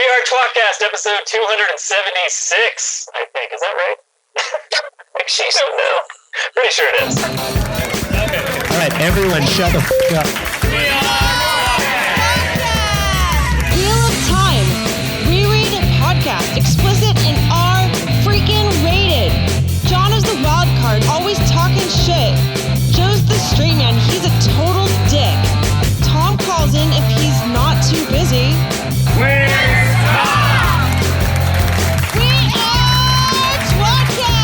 We are tWoTcast, episode 276, I think. Is that right? Actually, I don't know. Pretty sure it is. All right, everyone, shut the f*** up. Wheel of Time, reread podcast, explicit and R freaking rated. Jono's the wild card, always talking shit. Joe's the straight man, he's a total dick. Tom calls in if he's not too busy. We are tWoTcast!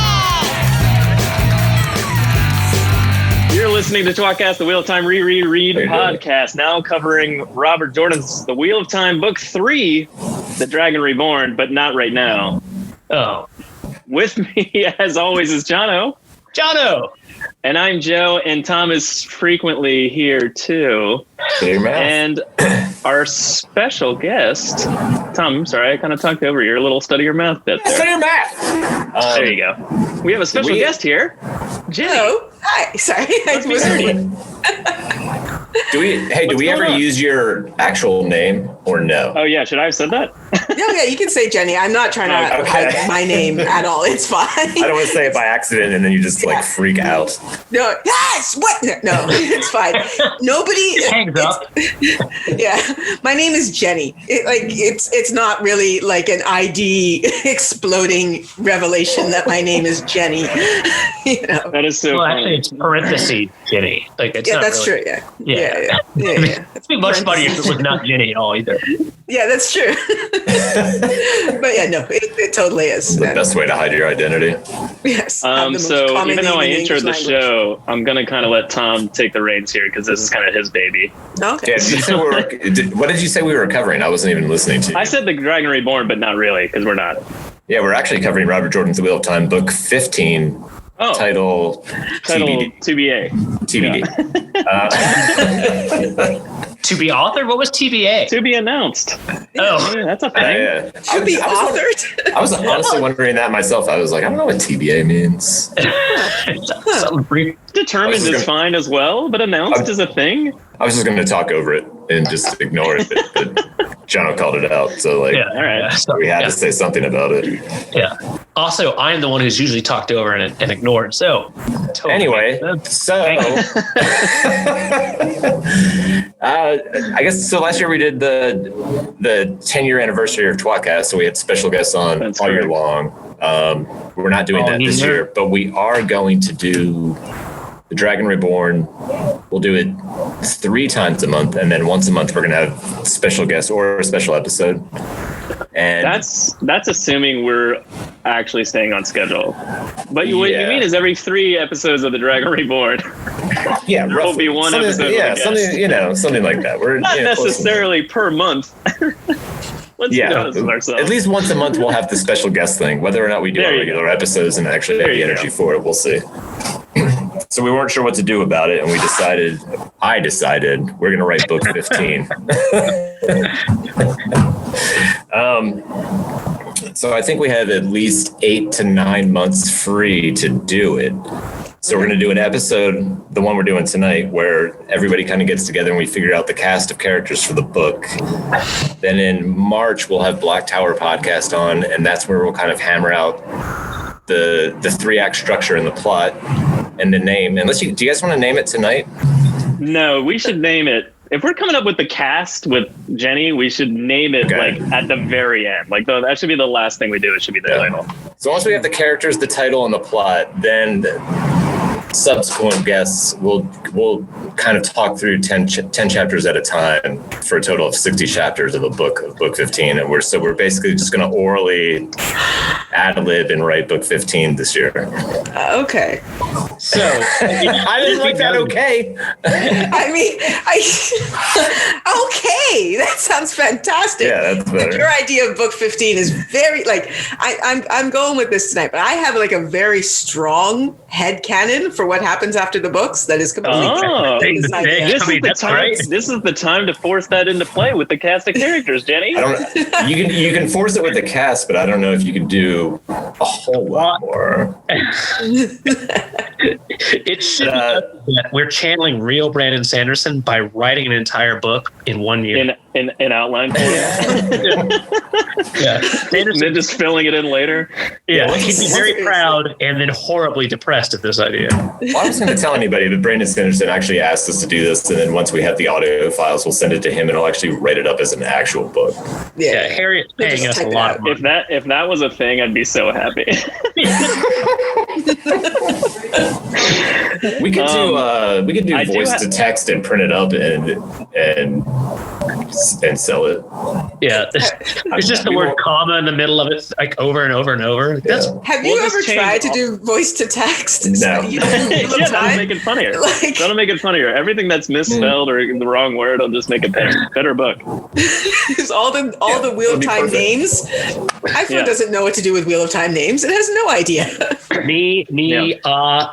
You're listening to tWoTcast, the Wheel of Time reread podcast, now covering Robert Jordan's The Wheel of Time, Book 3, The Dragon Reborn, but not right now. Oh. With me, as always, is Jono. Jono! And I'm Joe, and Tom is frequently here, too. And our special guest, Tom, I'm sorry, I kind of talked over your little study your mouth bit there. Study your math! There you go. We have a special guest here, Jenny. Hello. Hi. Sorry. Do we ever use your actual name or no? Oh, yeah. Should I have said that? Yeah, you can say Jenny. I'm not trying to hide my name at all. It's fine. I don't want to say it by accident and then you just like freak out. No. Yes. What? No, it's fine. Nobody Hangs up. Yeah. My name is Jenny. It's not really like an ID exploding revelation that my name is Jenny. You know. That is so Well, funny. actually, it's parentheses, Jenny. Like, it's Yeah, not that's really, true. Yeah. It'd be much funnier if it was not Jenny at all either. Yeah, that's true. But yeah, no, it totally is. The best way to hide your identity. Yes. So even though I introed the show, I'm going to kind of let Tom take the reins here because this is kind of his baby. Okay. Yeah, what did you say we were covering? I wasn't even listening to you. I said The Dragon Reborn, but not really because we're not. Yeah, we're actually covering Robert Jordan's The Wheel of Time, Book 15. Oh. Title TBA. TBD. To be authored? What was TBA? To be announced. Oh, yeah, that's a thing. Yeah. Should be authored. I was honestly wondering that myself. I was like, I don't know what TBA means. Something brief. Determined is fine as well, but announced is a thing. I was just going to talk over it and just ignore it, but Jono called it out. So like, All right. we had to say something about it. Yeah. Also, I'm the one who's usually talked over and ignored. So, totally. Anyway, so I guess so. Last year we did the 10-year anniversary of tWoTcast, so we had special guests on all year long. We're not doing that this year, but we are going to do The Dragon Reborn. We'll do it 3 times a month, and then once a month we're going to have special guests or a special episode. And that's assuming we're actually staying on schedule. But what you mean is every 3 episodes of The Dragon Reborn. Yeah, there will be one episode. Yeah, something like that. We're not necessarily per month. Let's be honest with ourselves. At least once a month we'll have the special guest thing. Whether or not we do our regular episodes and actually have the energy for it, we'll see. So we weren't sure what to do about it, and I decided we're going to write book 15. So I think we have at least 8 to 9 months free to do it. So we're going to do an episode, the one we're doing tonight, where everybody kind of gets together and we figure out the cast of characters for the book. Then in March, we'll have Black Tower podcast on, and that's where we'll kind of hammer out the 3-act structure and the plot and the name. Do you guys want to name it tonight? No, we should name it. If we're coming up with the cast with Jenny, we should name it like at the very end. Like that should be the last thing we do. It should be the title. So once we have the characters, the title, and the plot, then subsequent guests will kind of talk through 10 chapters at a time for a total of 60 chapters of book 15, and we're basically just going to orally ad-lib and write book 15 this year. Okay. So I didn't like that. Okay. I mean, okay, that sounds fantastic. Yeah, that's better. Your idea of book 15 is very I'm going with this tonight, but I have like a very strong headcanon for what happens after the books that is completely this is the time to force that into play with the cast of characters, Jenny. You can force it with the cast, but I don't know if you can do a whole lot more. It should be that we're channeling real Brandon Sanderson by writing an entire book in 1 year. In outline form. Yeah. And then just filling it in later. Yeah, he'd be very proud and then horribly depressed at this idea. Well, I wasn't going to tell anybody, but Brandon Sanderson actually asked us to do this, and then once we have the audio files, we'll send it to him, and he'll actually write it up as an actual book. Yeah, Harriet's paying us a lot of money. If that was a thing, I'd be so happy. We could do voice to text and print it up and sell it. Yeah, there's just the word comma in the middle of it, like over and over and over. Have you ever tried to do voice to text? No. That'll make it funnier. That'll make it funnier. Everything that's misspelled or the wrong word, I'll just make a better book. all the Wheel of Time names. iPhone doesn't know what to do with Wheel of Time names. It has no idea.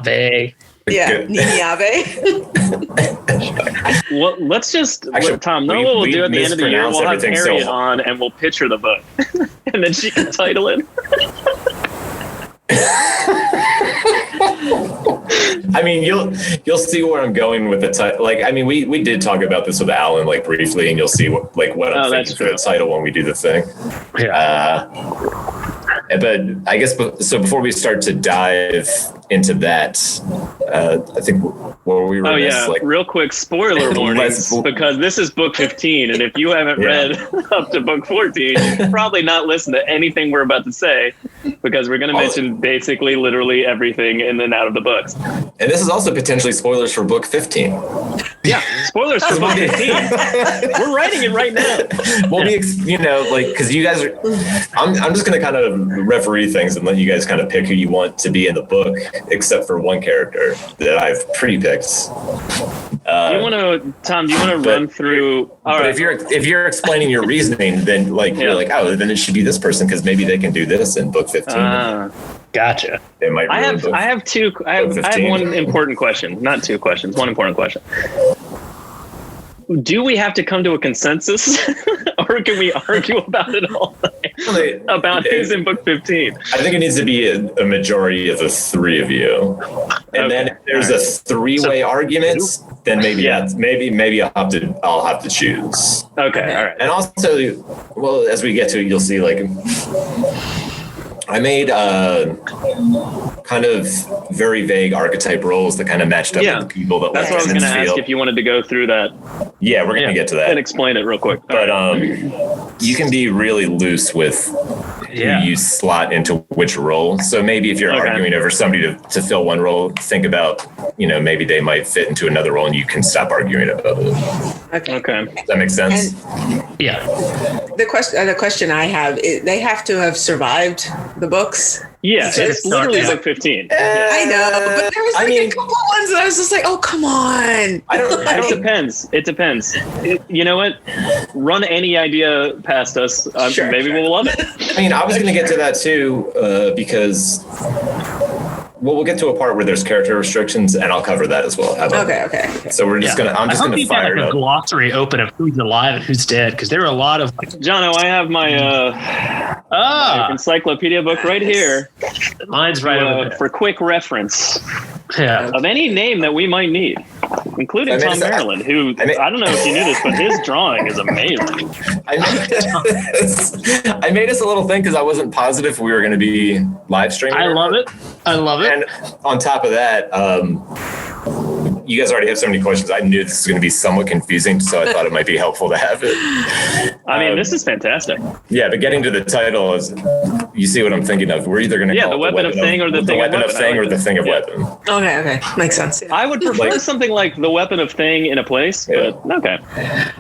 They. Yeah, Niave. Well, let's just let Tom know what we'll do at the end of the year. We'll have Harriet on and we'll pitch her the book. And then she can title it. I mean, you'll see where I'm going with the title. Like, I mean, we did talk about this with Alan, like, briefly, and you'll see what I'm thinking for the title when we do the thing. Yeah. But I guess so. Before we start to dive into that, I think where we were. Oh yeah, real quick spoiler warnings because this is book 15, and if you haven't read up to book 14, you should probably not listen to anything we're about to say because we're going to mention basically literally everything in and out of the books. And this is also potentially spoilers for book 15. Yeah, spoilers for book 15. We're writing it right now. Well, because you guys are. I'm just going to kind of referee things and let you guys kind of pick who you want to be in the book, except for one character that I've pre-picked. Do you want to run through? All right. If you're explaining your reasoning, then you're like, oh, then it should be this person because maybe they can do this in book 15. Gotcha. They might. I have one important question. Not two questions. One important question. Do we have to come to a consensus, or can we argue about it all night? About who's in book 15? I think it needs to be a majority of the three of you, and then if there's a three-way argument, then maybe I'll have to choose. Okay, all right. And also, well, as we get to it, you'll see I made kind of very vague archetype roles that kind of matched up with the people that that's what I was going to ask if you wanted to go through that. Yeah, we're going to get to that and explain it real quick. But you can be really loose with who you slot into which role. So maybe if you're arguing over somebody to fill one role, think about maybe they might fit into another role, and you can stop arguing about it. Okay. Does that make sense? Yeah. The question I have is, they have to have survived the books. Yeah, it's literally book 15. I know, but there was a couple ones that I was just like, oh, come on. It depends. It depends. You know what? Run any idea past us. Maybe we'll love it. I mean, I was going to get to that too, because we'll get to a part where there's character restrictions, and I'll cover that as well. Okay. So I'm just going to fire it up. A glossary open of who's alive and who's dead, because there are a lot of. Jono, I have my encyclopedia book right here. Mine's right over there. For quick reference of any name that we might need, including Tom Maryland, who I don't know if you knew this, but his drawing is amazing. I made us a little thing because I wasn't positive if we were going to be live streaming. I love it. And on top of that, you guys already have so many questions. I knew this was going to be somewhat confusing, so I thought it might be helpful to have it. I mean, this is fantastic. Yeah, but getting to the title is, you see what I'm thinking of. We're either going to call the weapon of thing or the thing weapon of thing or the thing of weapon. Okay, makes sense. Yeah. I would prefer something like the weapon of thing in a place, but okay.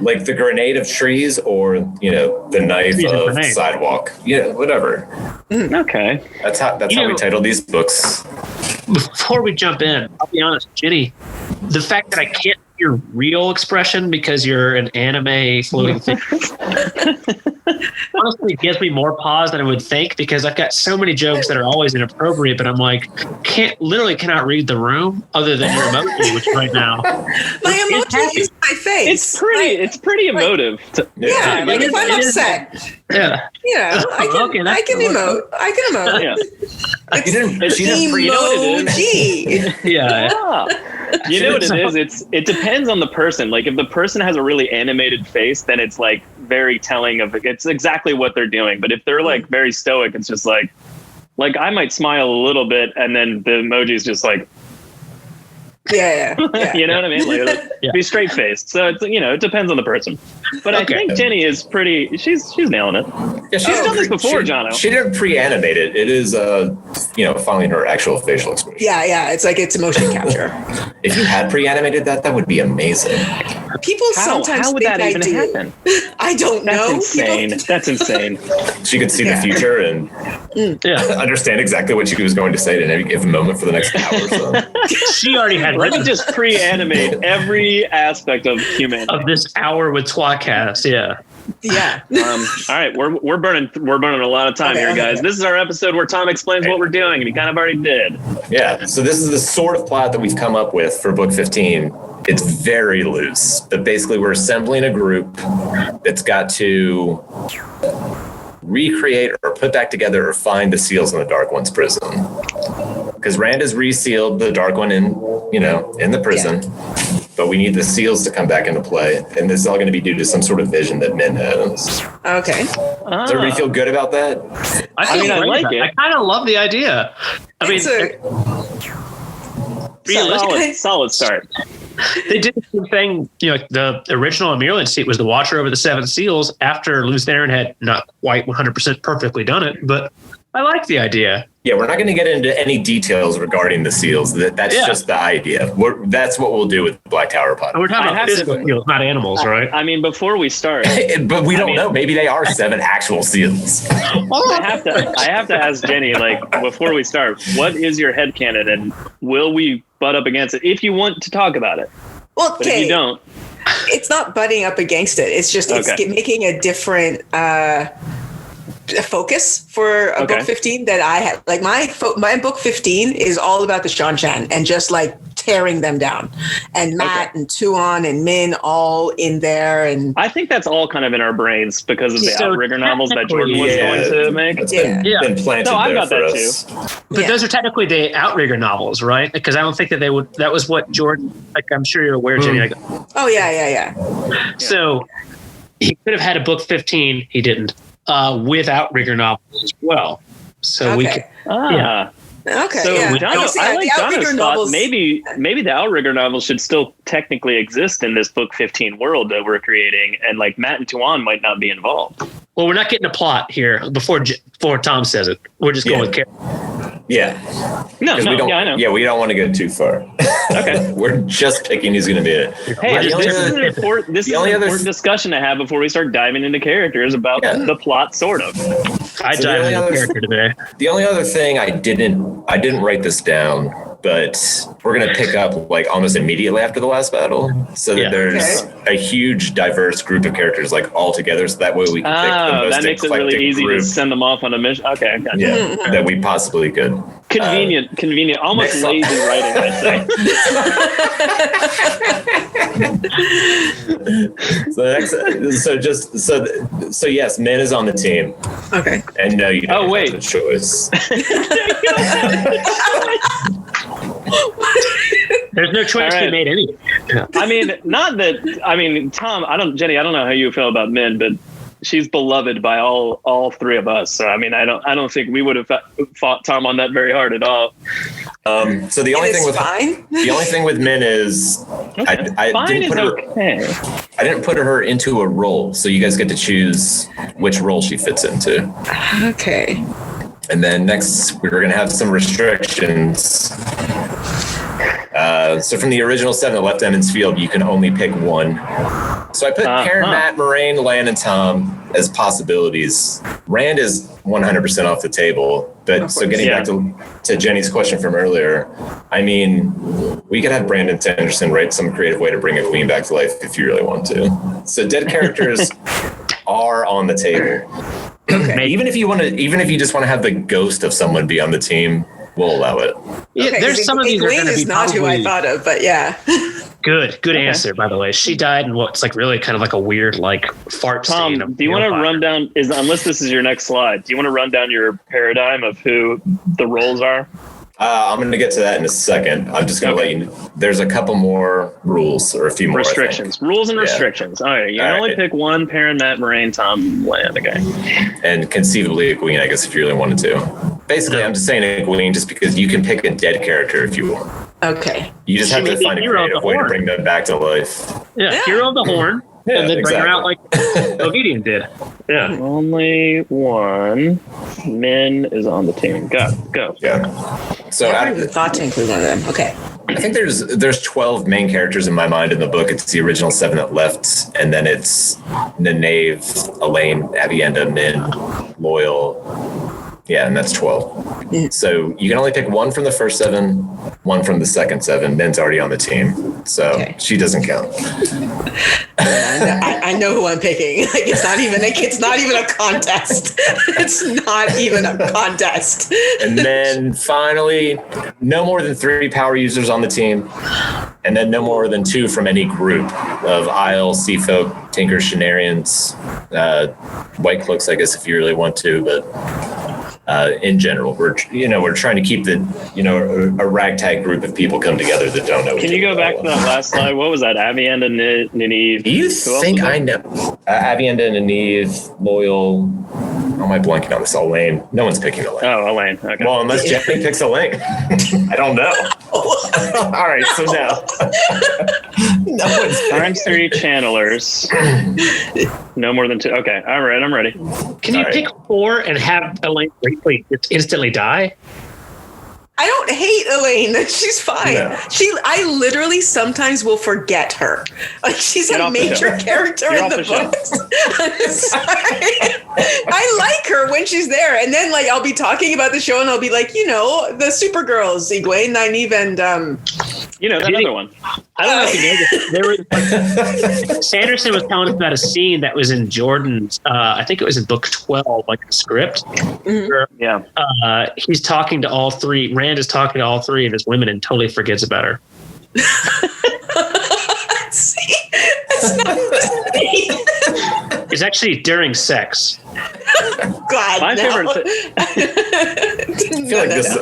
Like the grenade of trees, or the knife of sidewalk. Whatever. Okay. That's how we title these books. Before we jump in, I'll be honest, Ginny, the fact that I can't your real expression because you're an anime floating thing honestly gives me more pause than I would think, because I've got so many jokes that are always inappropriate, but I'm like, cannot read the room other than your emoji, which right now my emoji is my face. It's pretty emotive. If I'm upset, I can emote. Yeah. It's She didn't you know what it is? emoji. Yeah. You know what it is? It depends on the person. Like if the person has a really animated face, then it's like very telling of it's exactly what they're doing. But if they're like very stoic, it's just like I might smile a little bit and then the emoji is just like, Yeah. you know what I mean? Like be straight faced. So it's, it depends on the person. But I think Jenny is pretty. She's nailing it. Yeah, She's done this before, Jono. She didn't pre-animate it. It is, following her actual facial expression. Yeah. It's motion capture. If you had pre-animated that would be amazing. People sometimes how would think that even I do. happen? I don't That's know. insane. That's insane. She could see the future and understand exactly what she was going to say at any given moment for the next hour or so. She already had Let me just pre-animate every aspect of humanity. of this hour with tWoTcast. Yeah. Yeah. All right, we're burning a lot of time here, guys. This is our episode where Tom explains what we're doing, and he kind of already did. Yeah. So this is the sort of plot that we've come up with for book 15. It's very loose, but basically we're assembling a group that's got to recreate or put back together or find the seals in the Dark One's prison. Because Rand has resealed the Dark One in the prison. But we need the seals to come back into play. And this is all going to be due to some sort of vision that Min has. Okay. Does everybody feel good about that? I mean, I like it. I kind of love the idea. I mean, solid start. they did the same thing. The original Amirlan seat was the Watcher over the Seven Seals after Luthen had not quite 100% perfectly done it, but I like the idea. Yeah, we're not going to get into any details regarding the seals. That's just the idea. That's what we'll do with Black Tower Pod. We're talking about physical seals, not animals, right? I mean, before we start, but we don't know. Maybe they are 7 actual seals. I have to ask Jenny, before we start, what is your headcanon, and will we butt up against it if you want to talk about it? Well, But if you don't, it's not butting up against it. It's just it's making a different focus for a book 15 that I had. Like my book 15 is all about the Shan-Chan and just like tearing them down, and Matt and Tuon and Min all in there. And I think that's all kind of in our brains because of the Outrigger novels that Jordan was going to make. It's been planted No, I've there got for that us. too. But those are technically the Outrigger novels, right? Because I don't think that they would. That was what Jordan. Like I'm sure you're aware, Jenny. Oh yeah. So he could have had a book 15. He didn't. With Outrigger novels as well. So we could. Okay. So yeah. I like Jono's thought. novels. Maybe the Outrigger novels should still technically exist in this book 15 world that we're creating, and like Matt and Tuan might not be involved. Well, we're not getting a plot here before Tom says it. We're just going with character. Yeah. No, we don't, I know. Yeah, we don't want to go too far. Okay. We're just picking who's going to be it. Hey, this is an important discussion to have before we start diving into characters about the plot, sort of. I dive into character today. The only other thing I didn't write this down, but we're going to pick up like almost immediately after the last battle, so that there's a huge diverse group of characters like all together, so that way we can pick the most that makes it really easy group, to send them off on a mission. Okay, gotcha. Yeah, that we possibly could. Convenient, almost lazy writing, I'd say. So yes, Min is on the team. Okay. And no, you don't wait. have a choice. There's no choice to be made anyway. Jenny, I don't know how you feel about Min, but she's beloved by all three of us. So I mean, I don't think we would have fought Tom on that very hard at all. So the only thing with Min is I didn't put her into a role, so you guys get to choose which role she fits into. Okay. And then next, we're going to have some restrictions. So from the original 7 that left Emmons Field, you can only pick one. So I put Karen, Matt, Moraine, Lan, and Tom as possibilities. Rand is 100% off the table. But so getting back to Jenny's question from earlier, I mean, we could have Brandon Sanderson write some creative way to bring a queen back to life if you really want to. So dead characters are on the table. Okay. Even if you just want to have the ghost of someone be on the team, we'll allow it. Yeah, there's some of these are going to be not who I thought of, but yeah. Good answer, by the way. She died in what's like really kind of like a weird like fart Tom, stain. do you want to run down, unless this is your next slide, do you want to run down your paradigm of who the roles are? I'm going to get to that in a second. I'm just going to let you know. There's a couple more rules, or a few more restrictions. Rules and restrictions. All right. You can only pick one: Perrin, Matt, Moraine, Tom, Land. Okay. And conceivably a queen, I guess, if you really wanted to. Basically, I'm just saying a queen just because you can pick a dead character if you want. Okay. You just have to find a creative way to bring them back to life. Yeah. Hero of the Horn. Yeah, and then bring her out like Ovidian did. Yeah. Only one Min is on the team. Go. Yeah. So I haven't even thought to include one of them. Okay. I think there's 12 main characters in my mind in the book. It's the original 7 that left, and then it's Nynaeve, Elaine, Avienda, Min, Loyal. Yeah, and that's 12. Yeah. So you can only pick one from the first 7, one from the second 7. Min's already on the team, so she doesn't count. I know who I'm picking. Like it's not even a contest. It's not even a contest. And then finally, no more than 3 power users on the team, and then no more than 2 from any group of Isle, Seafolk, Tinkers, Shenarians, White Cloaks, I guess if you really want to, but. In general, we're trying to keep a ragtag group of people come together that don't know. Can you go back to that last slide? What was that? Avienda, Nynaeve. Do you think I know? Avienda, Nynaeve, Loyal. How am I blanking on this? Elaine. No one's picking Elaine. Oh, Elaine. Okay. Well, unless Jenny picks Elaine. I don't know. All right, so now. No one's times 3 channelers. No more than 2. Okay, all right, I'm ready. Can you pick 4 and have Elaine instantly die? I don't hate Elaine. She's fine. No. I literally sometimes will forget her. Like she's a major character in the books. I'm sorry. I like her when she's there, and then like I'll be talking about the show, and I'll be like, the Supergirls, Egwene, Nynaeve, and that other one. I don't know if you know this. There was Sanderson was telling us about a scene that was in Jordan's. I think it was in book 12, like the script. Mm-hmm. Where, he's talking to all 3. Rand is talking to all 3 of his women and totally forgets about her. See, that's not the scene. It's actually during sex. God, my favorite.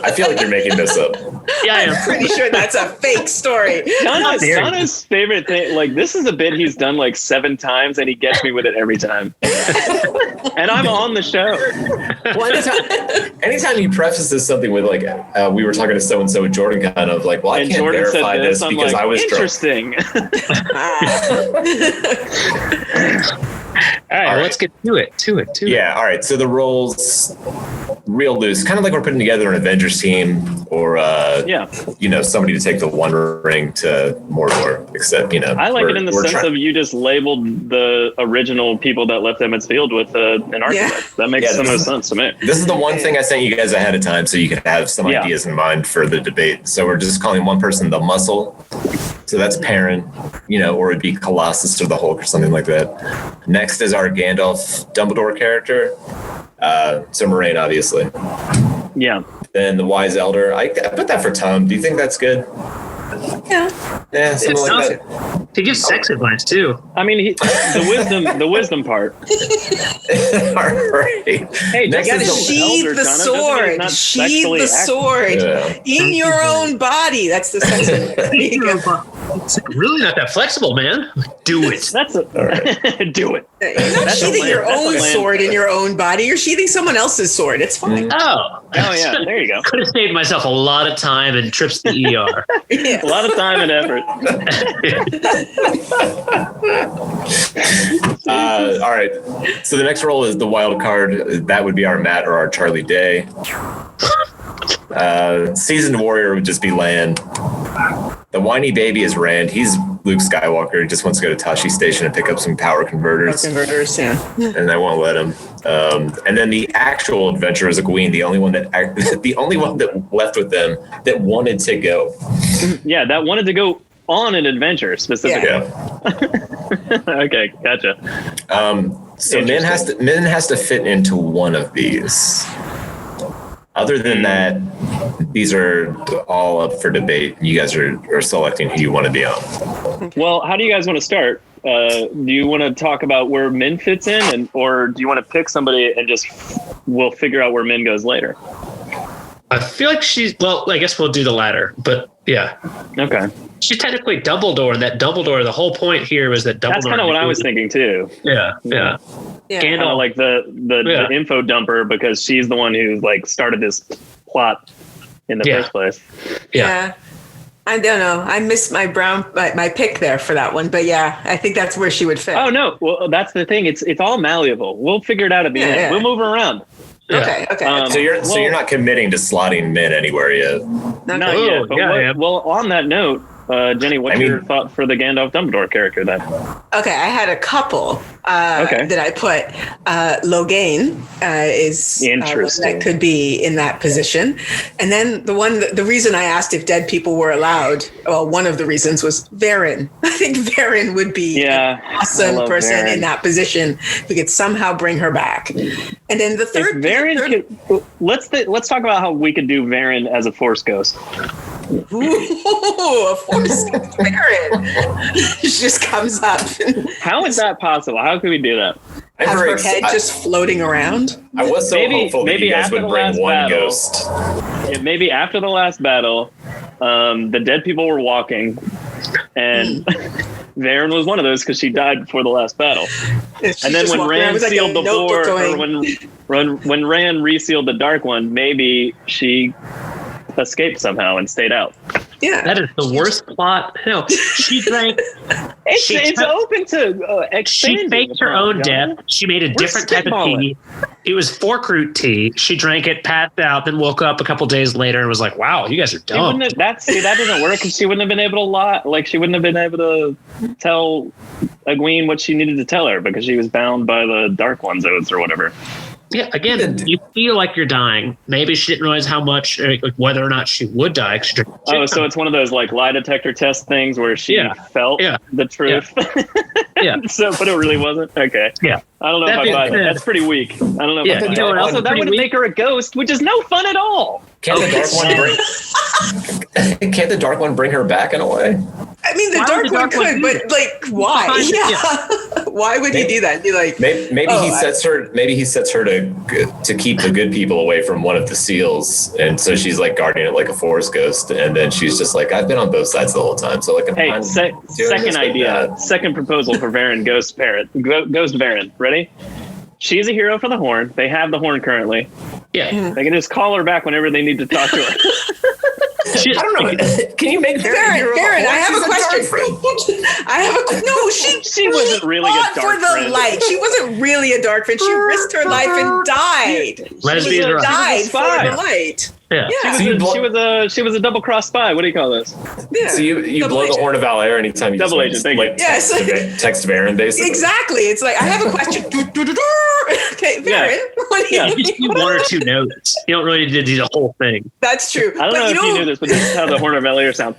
I feel like you're making this up. Yeah, I am. I'm pretty sure that's a fake story. Donna's favorite thing, like this is a bit he's done like 7 times, and he gets me with it every time. And I'm on the show. Well, anytime he prefaces something with like, we were talking to so and so with Jordan, kind of like, well, I can't Jordan verify this because I was interesting. All right, let's get to it. Yeah, all right. So the roles, real loose, kind of like we're putting together an Avengers team, or somebody to take the One Ring to Mordor. Except I like it in the sense of you just labeled the original people that left Emmett's Field with an architect. That makes the most sense to me. This is the one thing I sent you guys ahead of time, so you could have some ideas in mind for the debate. So we're just calling one person the Muscle. So that's Perrin, or it'd be Colossus or the Hulk or something like that. Next is our Gandalf Dumbledore character. So Moraine, obviously. Yeah. Then the Wise Elder. I put that for Tom. Do you think that's good? Yeah. Yeah, something like that. He gives sex advice too. I mean, the wisdom part. All right. Hey, you gotta sheathe the sword. Sheathe the sword in your own body. That's the sex advice. It's really not that flexible, man. Do it. Do it. You're not sheathing your own sword in your own body. You're sheathing someone else's sword. It's fine. Oh yeah. There you go. Could have saved myself a lot of time and trips to the ER. A lot of time and effort. All right. So the next role is the wild card. That would be our Matt or our Charlie Day. Seasoned warrior would just be Lan. The whiny baby is Rand. He's Luke Skywalker. He just wants to go to Tashi Station and pick up some power converters. And they won't let him. And then the actual adventurer is Egwene, the only one that left with them that wanted to go. Yeah, that wanted to go on an adventure specifically. Yeah. Okay, gotcha. So Min has to fit into one of these. Other than that, these are all up for debate. You guys are selecting who you want to be on. Well, how do you guys want to start? Do you want to talk about where Min fits in, or do you want to pick somebody and just we'll figure out where Min goes later? I feel like I guess we'll do the latter, but yeah. Okay. She's technically Dumbledore, and that Dumbledore, the whole point here was that Dumbledore. That's kind of what I was thinking too. Yeah. Kind of like the info dumper, because she's the one who like started this plot in the first place. Yeah. I don't know. I missed my my pick there for that one, but yeah, I think that's where she would fit. Oh no, well that's the thing. It's all malleable. We'll figure it out at the end. We'll move her around. Okay. So you're not committing to slotting Min anywhere yet. Not yet. But well, on that note, Jenny, what's your thought for the Gandalf Dumbledore character then? Okay, I had a couple that I put. Logain is interesting. That could be in that position. And then the reason I asked if dead people were allowed, well, one of the reasons was Varen. I think Varen would be an awesome person in that position. We could somehow bring her back. And then the third, let's talk about how we could do Varen as a Force ghost. Ooh, a Force ghost Varen. She just comes up. How is that possible? How can we do that? Have her head just floating around? I was so hopeful that you guys would bring one ghost. Yeah, maybe after the last battle, the dead people were walking, and Varen was one of those because she died before the last battle. And then when Rand sealed the door, or when Rand resealed the Dark One, maybe she escaped somehow and stayed out. Yeah, that is the worst plot. No, she drank. It's open to she faked her own death. She made a different type of tea. It was fork-root tea. She drank it, passed out, then woke up a couple days later and was like, "Wow, you guys are dumb." That doesn't work because she wouldn't have been able to lie. Like she wouldn't have been able to tell Egwene what she needed to tell her because she was bound by the Dark One's oaths or whatever. Yeah, again, you feel like you're dying. Maybe she didn't realize how much, whether or not she would die. So it's one of those like lie detector test things where she felt the truth. Yeah. But it really wasn't. Okay. Yeah. I don't know if I buy that. That's pretty weak. I don't know if I buy that. Also, that would make her a ghost, which is no fun at all. Can't the Dark One bring her back in a way? I mean, the Dark One could, but like, why? Why would he do that? Be like, maybe he sets her. Maybe he sets her to keep the good people away from one of the seals, and so she's like guarding it like a Force ghost, and then she's just like, I've been on both sides the whole time. So like, second idea, second proposal for Varen Ghost Varen. Ready? She's a hero for the Horn. They have the Horn currently. Yeah, they can just call her back whenever they need to talk to her. I don't know. Can you make Varen? I have a question. She wasn't really a dark for the friend. Light. She wasn't really a dark friend. She risked her life and died. She died for the Light. Yeah. She was a double cross spy. What do you call this? Yeah. So you blow the horn of Valere anytime you double agent. Thank you. Text Varen basically. Exactly. It's like I have a question. Okay, Varen. You just need one or two notes. You don't really need to do the whole thing. That's true. I don't know if you knew this, but this is how the horn of Valere sounds.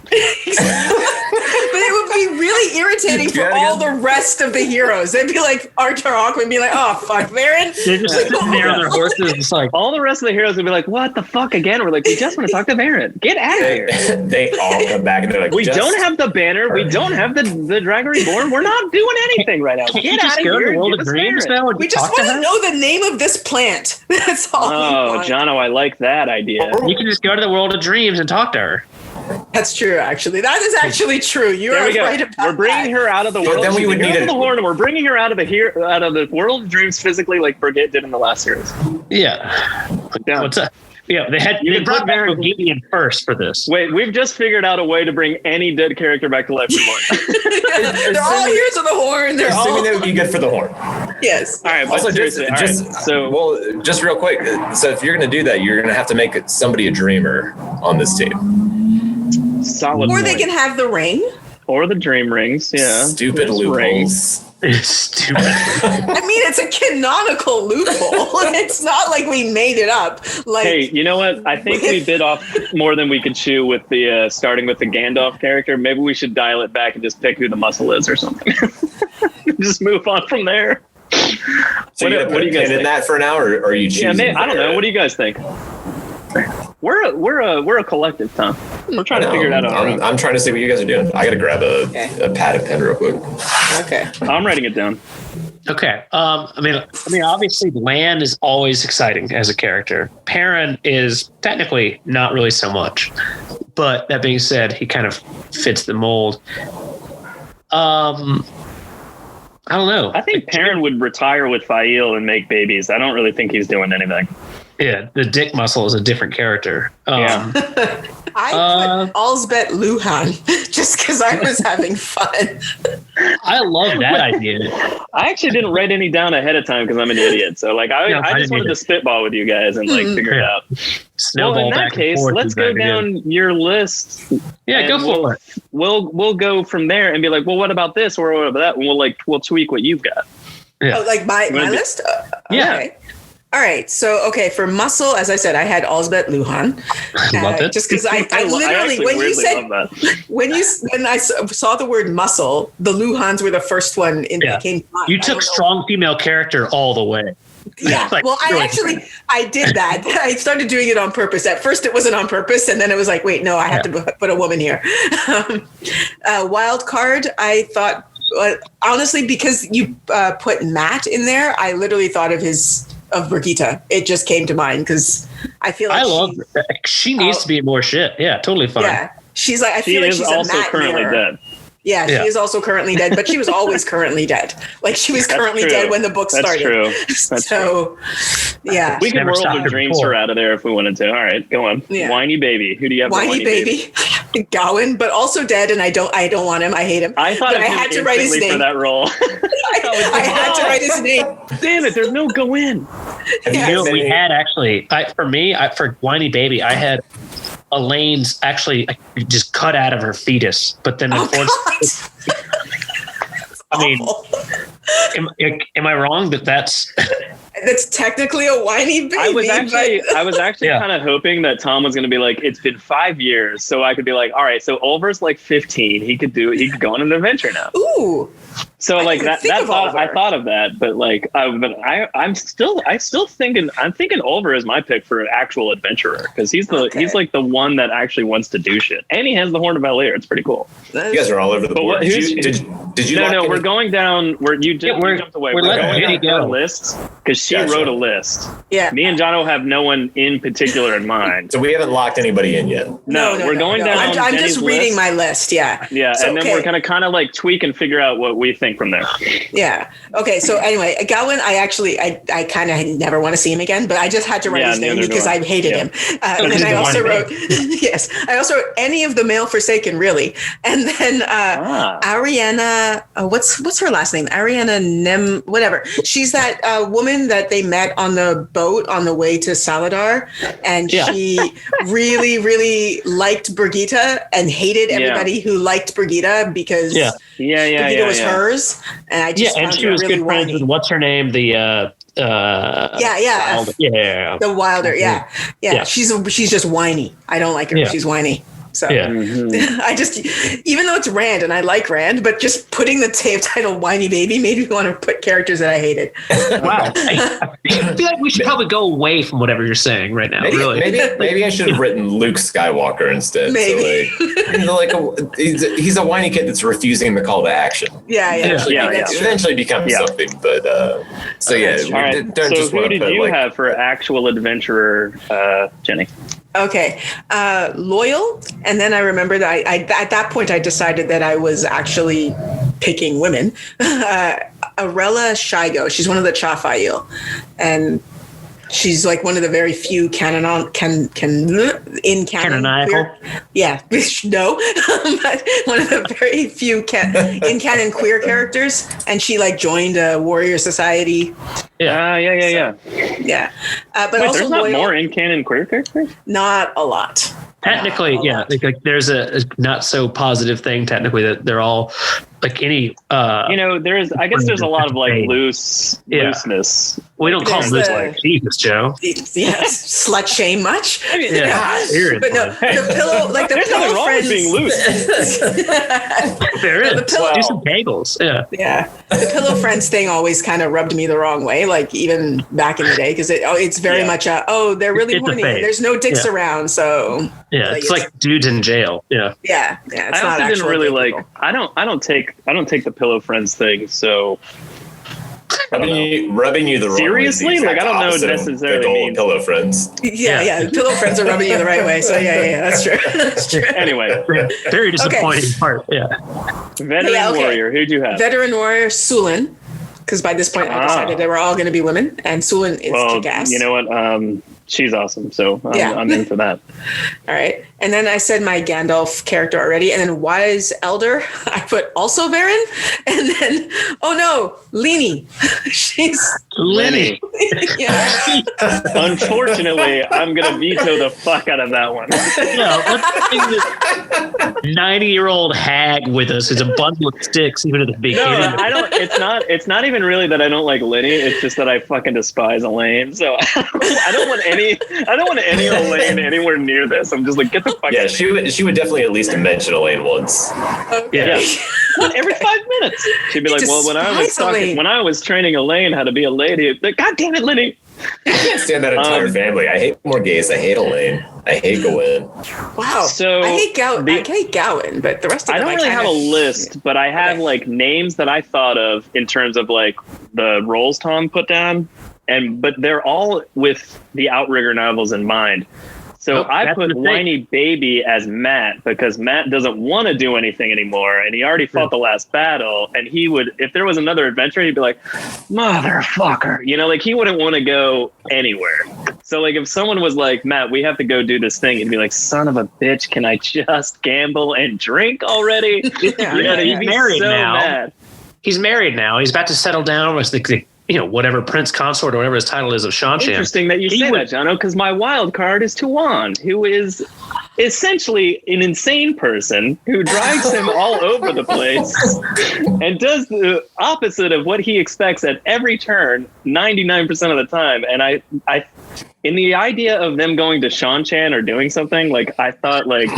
But it would be really irritating for all the rest of the heroes. They'd be like, Arthur Hawk would be like, oh, fuck, Varen. They're just sitting there on their horses. It's like, all the rest of the heroes would be like, what the fuck again? We're like, we just want to talk to Varen. Get out of here. They all come back and they're like, we don't have the banner. We don't have the Dragon Reborn. We're not doing anything right now. Get out of here. The World of Dreams now and we just want to know the name of this plant. That's all. Oh, Jono, I like that idea. You can just go to the World of Dreams and talk to her. That's true, actually. That is actually true. You're right about that. We're bringing her out of the world. Then we would need the Horn, and we're bringing her out of the World of Dreams physically, like Brigitte did in the last series. Yeah. What's up? Yeah, they brought back Bohemian first for this. Wait, we've just figured out a way to bring any dead character back to life for more. They're all heroes of the Horn. Assuming that would be good for the Horn. Yes. All right, but also, seriously, just real quick. So if you're going to do that, you're going to have to make somebody a dreamer on this team. Solid. Or they can have the ring. Or the dream rings. Yeah. Stupid loopholes. Stupid. I mean, it's a canonical loophole. It's not like we made it up. Like, hey, you know what? I think we bit off more than we could chew with the starting with the Gandalf character. Maybe we should dial it back and just pick who the muscle is or something. Just move on from there. So what do you guys think? In that for an hour, or are you choosing? Yeah, I don't know. What do you guys think? we're a collective, Tom. We're trying to figure it out on our own. I'm trying to see what you guys are doing. I gotta grab a pad and pen real quick. Okay. I'm writing it down. Okay. I mean, obviously, Lan is always exciting as a character. Perrin is technically not really so much, but that being said, he kind of fits the mold. I don't know. I think Perrin would retire with Fael and make babies. I don't really think he's doing anything. Yeah, the dick muscle is a different character. Yeah. I put Alsbet Luhan just because I was having fun. I love that idea. I actually didn't write any down ahead of time because I'm an idiot. So like I just wanted to spitball with you guys and like figure it out. Snowball well, in that case, let's go down your list. Yeah, go for it. We'll go from there and be like, well, what about this or what about that? And we'll tweak what you've got. Yeah. Oh, like my list? Yeah. Okay. All right. So, for muscle, as I said, I had Alsbet Luhan. Love it. Just because I literally, when I saw the word muscle, the Luhans were the first one that came to mind. You took strong female character all the way. Yeah. Well, I did that. I started doing it on purpose. At first, it wasn't on purpose. And then it was like, wait, no, I have to put a woman here. Wild card, I thought, honestly, because you put Matt in there, I literally thought of Brigitte. It just came to mind because I feel like she needs to be more shit. Yeah, totally fine. Yeah, she's like, I feel like she's also currently dead. Yeah, she is also currently dead, but she was always currently dead. Like she was currently dead when the book started. That's true. Yeah. We could roll the dreams her out of there if we wanted to. All right, go on. Yeah. Whiny baby. Who do you have? Whiny baby. Gawain, but also dead, and I don't want him. I hate him. I thought I had to write his name for that role. I had to write his name. Damn it! There's no Gawain. We had actually. For Whiny baby, I had Elaine's actually just cut out of her fetus, but then I mean, am I wrong that that's technically a whiny baby? I was actually kind of hoping that Tom was going to be like, it's been 5 years, so I could be like, all right, so Ulver's like 15, he could go on an adventure now. Ooh. So like I thought of that, but like, I'm still thinking Ulver is my pick for an actual adventurer because he's like the one that actually wants to do shit, and he has the Horn of Valere. It's pretty cool. You guys are all over the board. Did you? No, we're going down. Where you jumped away. We're going down a list because she wrote a list. Yeah. Me and Jono have no one in particular in mind. So we haven't locked anybody in yet. No, we're going down. I'm just reading my list. Yeah. Yeah, so, and then we're gonna kind of like tweak and figure out what we think from there. Yeah. Okay. So anyway, Gawain, I kind of never want to see him again, but I just had to write his name because I hated him. And then I also wrote, I also wrote any of the male Forsaken, really. And then Ariana, what's her last name? Ariana whatever. She's that woman that they met on the boat on the way to Saladar. And she really, really liked Brigitte and hated everybody who liked Brigitte because Brigitte was hers. And I just and she was really good friends with what's her name, the the Wilder, she's just whiny. I don't like her. She's whiny. So I just, even though it's Rand and I like Rand, but just putting the title "Whiny Baby" made me want to put characters that I hated. Wow, I feel like we should probably go away from whatever you're saying right now. Maybe I should have written Luke Skywalker instead. Maybe so he's a whiny kid that's refusing the call to action. Eventually becomes something, but All right. So who did you have for actual adventurer, Jenny? Okay, Loyal, and then I remembered I at that point I decided that I was actually picking women. Arella Shigo, she's one of the Chafail, and she's like one of the very few canonical. Yeah, no, but one of the very few in canon queer characters, and she like joined a warrior society. Yeah. But wait, also there's not more in canon queer characters. Not a lot. Technically, like there's a not so positive thing. Technically, that they're all like any. There's I guess there's a lot of like looseness. We don't call this like Jesus, Joe. Yes, slut shame much. I mean, but no, the pillow, like the pillow friends. Being loose. There is. Do some bagels. Yeah. The pillow friends thing always kind of rubbed me the wrong way. Like even back in the day, because it's very much they're really horny. There's no dicks around, so it's like dudes in jail. Yeah. It's I also didn't really like. I don't take the pillow friends thing. So. Rubbing you the wrong seriously? way. Like I don't know necessarily mean pillow friends. Yeah. Pillow friends are rubbing you the right way. So yeah, that's true. That's true. Anyway, very disappointing part. Yeah. Veteran warrior. Who'd you have? Veteran warrior Sulin, because by this point I decided they were all going to be women, and Sulin is kick-ass. You know what? She's awesome. So I'm in for that. All right. And then I said my Gandalf character already. And then Wise Elder, I put also Varen. And then, Lini. She's Lini. Yeah. Unfortunately, I'm going to veto the fuck out of that one. Let's bring this 90-year-old hag with us who's a bundle of sticks even at the beginning. No, I don't. It's not even really that I don't like Lini. It's just that I fucking despise Elaine. So I don't want any Elaine anywhere near this. I'm just like, get the fuck out. She would definitely at least mention Elaine once. Okay. Every 5 minutes. She'd be like, well, when I was training Elaine how to be a lady, like, God damn it, Lini. I can't stand that entire family. I hate Morghese. I hate Elaine. I hate Gawain. Wow. So I hate Gawain, but the rest of them I don't really have a list, but I have like names that I thought of in terms of like the roles Tom put down, but they're all with the Outrigger novels in mind. So I put Whiny Baby as Matt because Matt doesn't want to do anything anymore, and he already fought the last battle. And he would, if there was another adventure, he'd be like, "Motherfucker," like he wouldn't want to go anywhere. So like if someone was like, "Matt, we have to go do this thing," he'd be like, "Son of a bitch, can I just gamble and drink already?" He's married now. Mad. He's married now. He's about to settle down with the whatever prince consort or whatever his title is of Shanshan. Interesting that you say that, Jono, because my wild card is Tuan, who is essentially an insane person who drives him all over the place and does the opposite of what he expects at every turn 99% of the time. And I in the idea of them going to Shanshan or doing something, like I thought like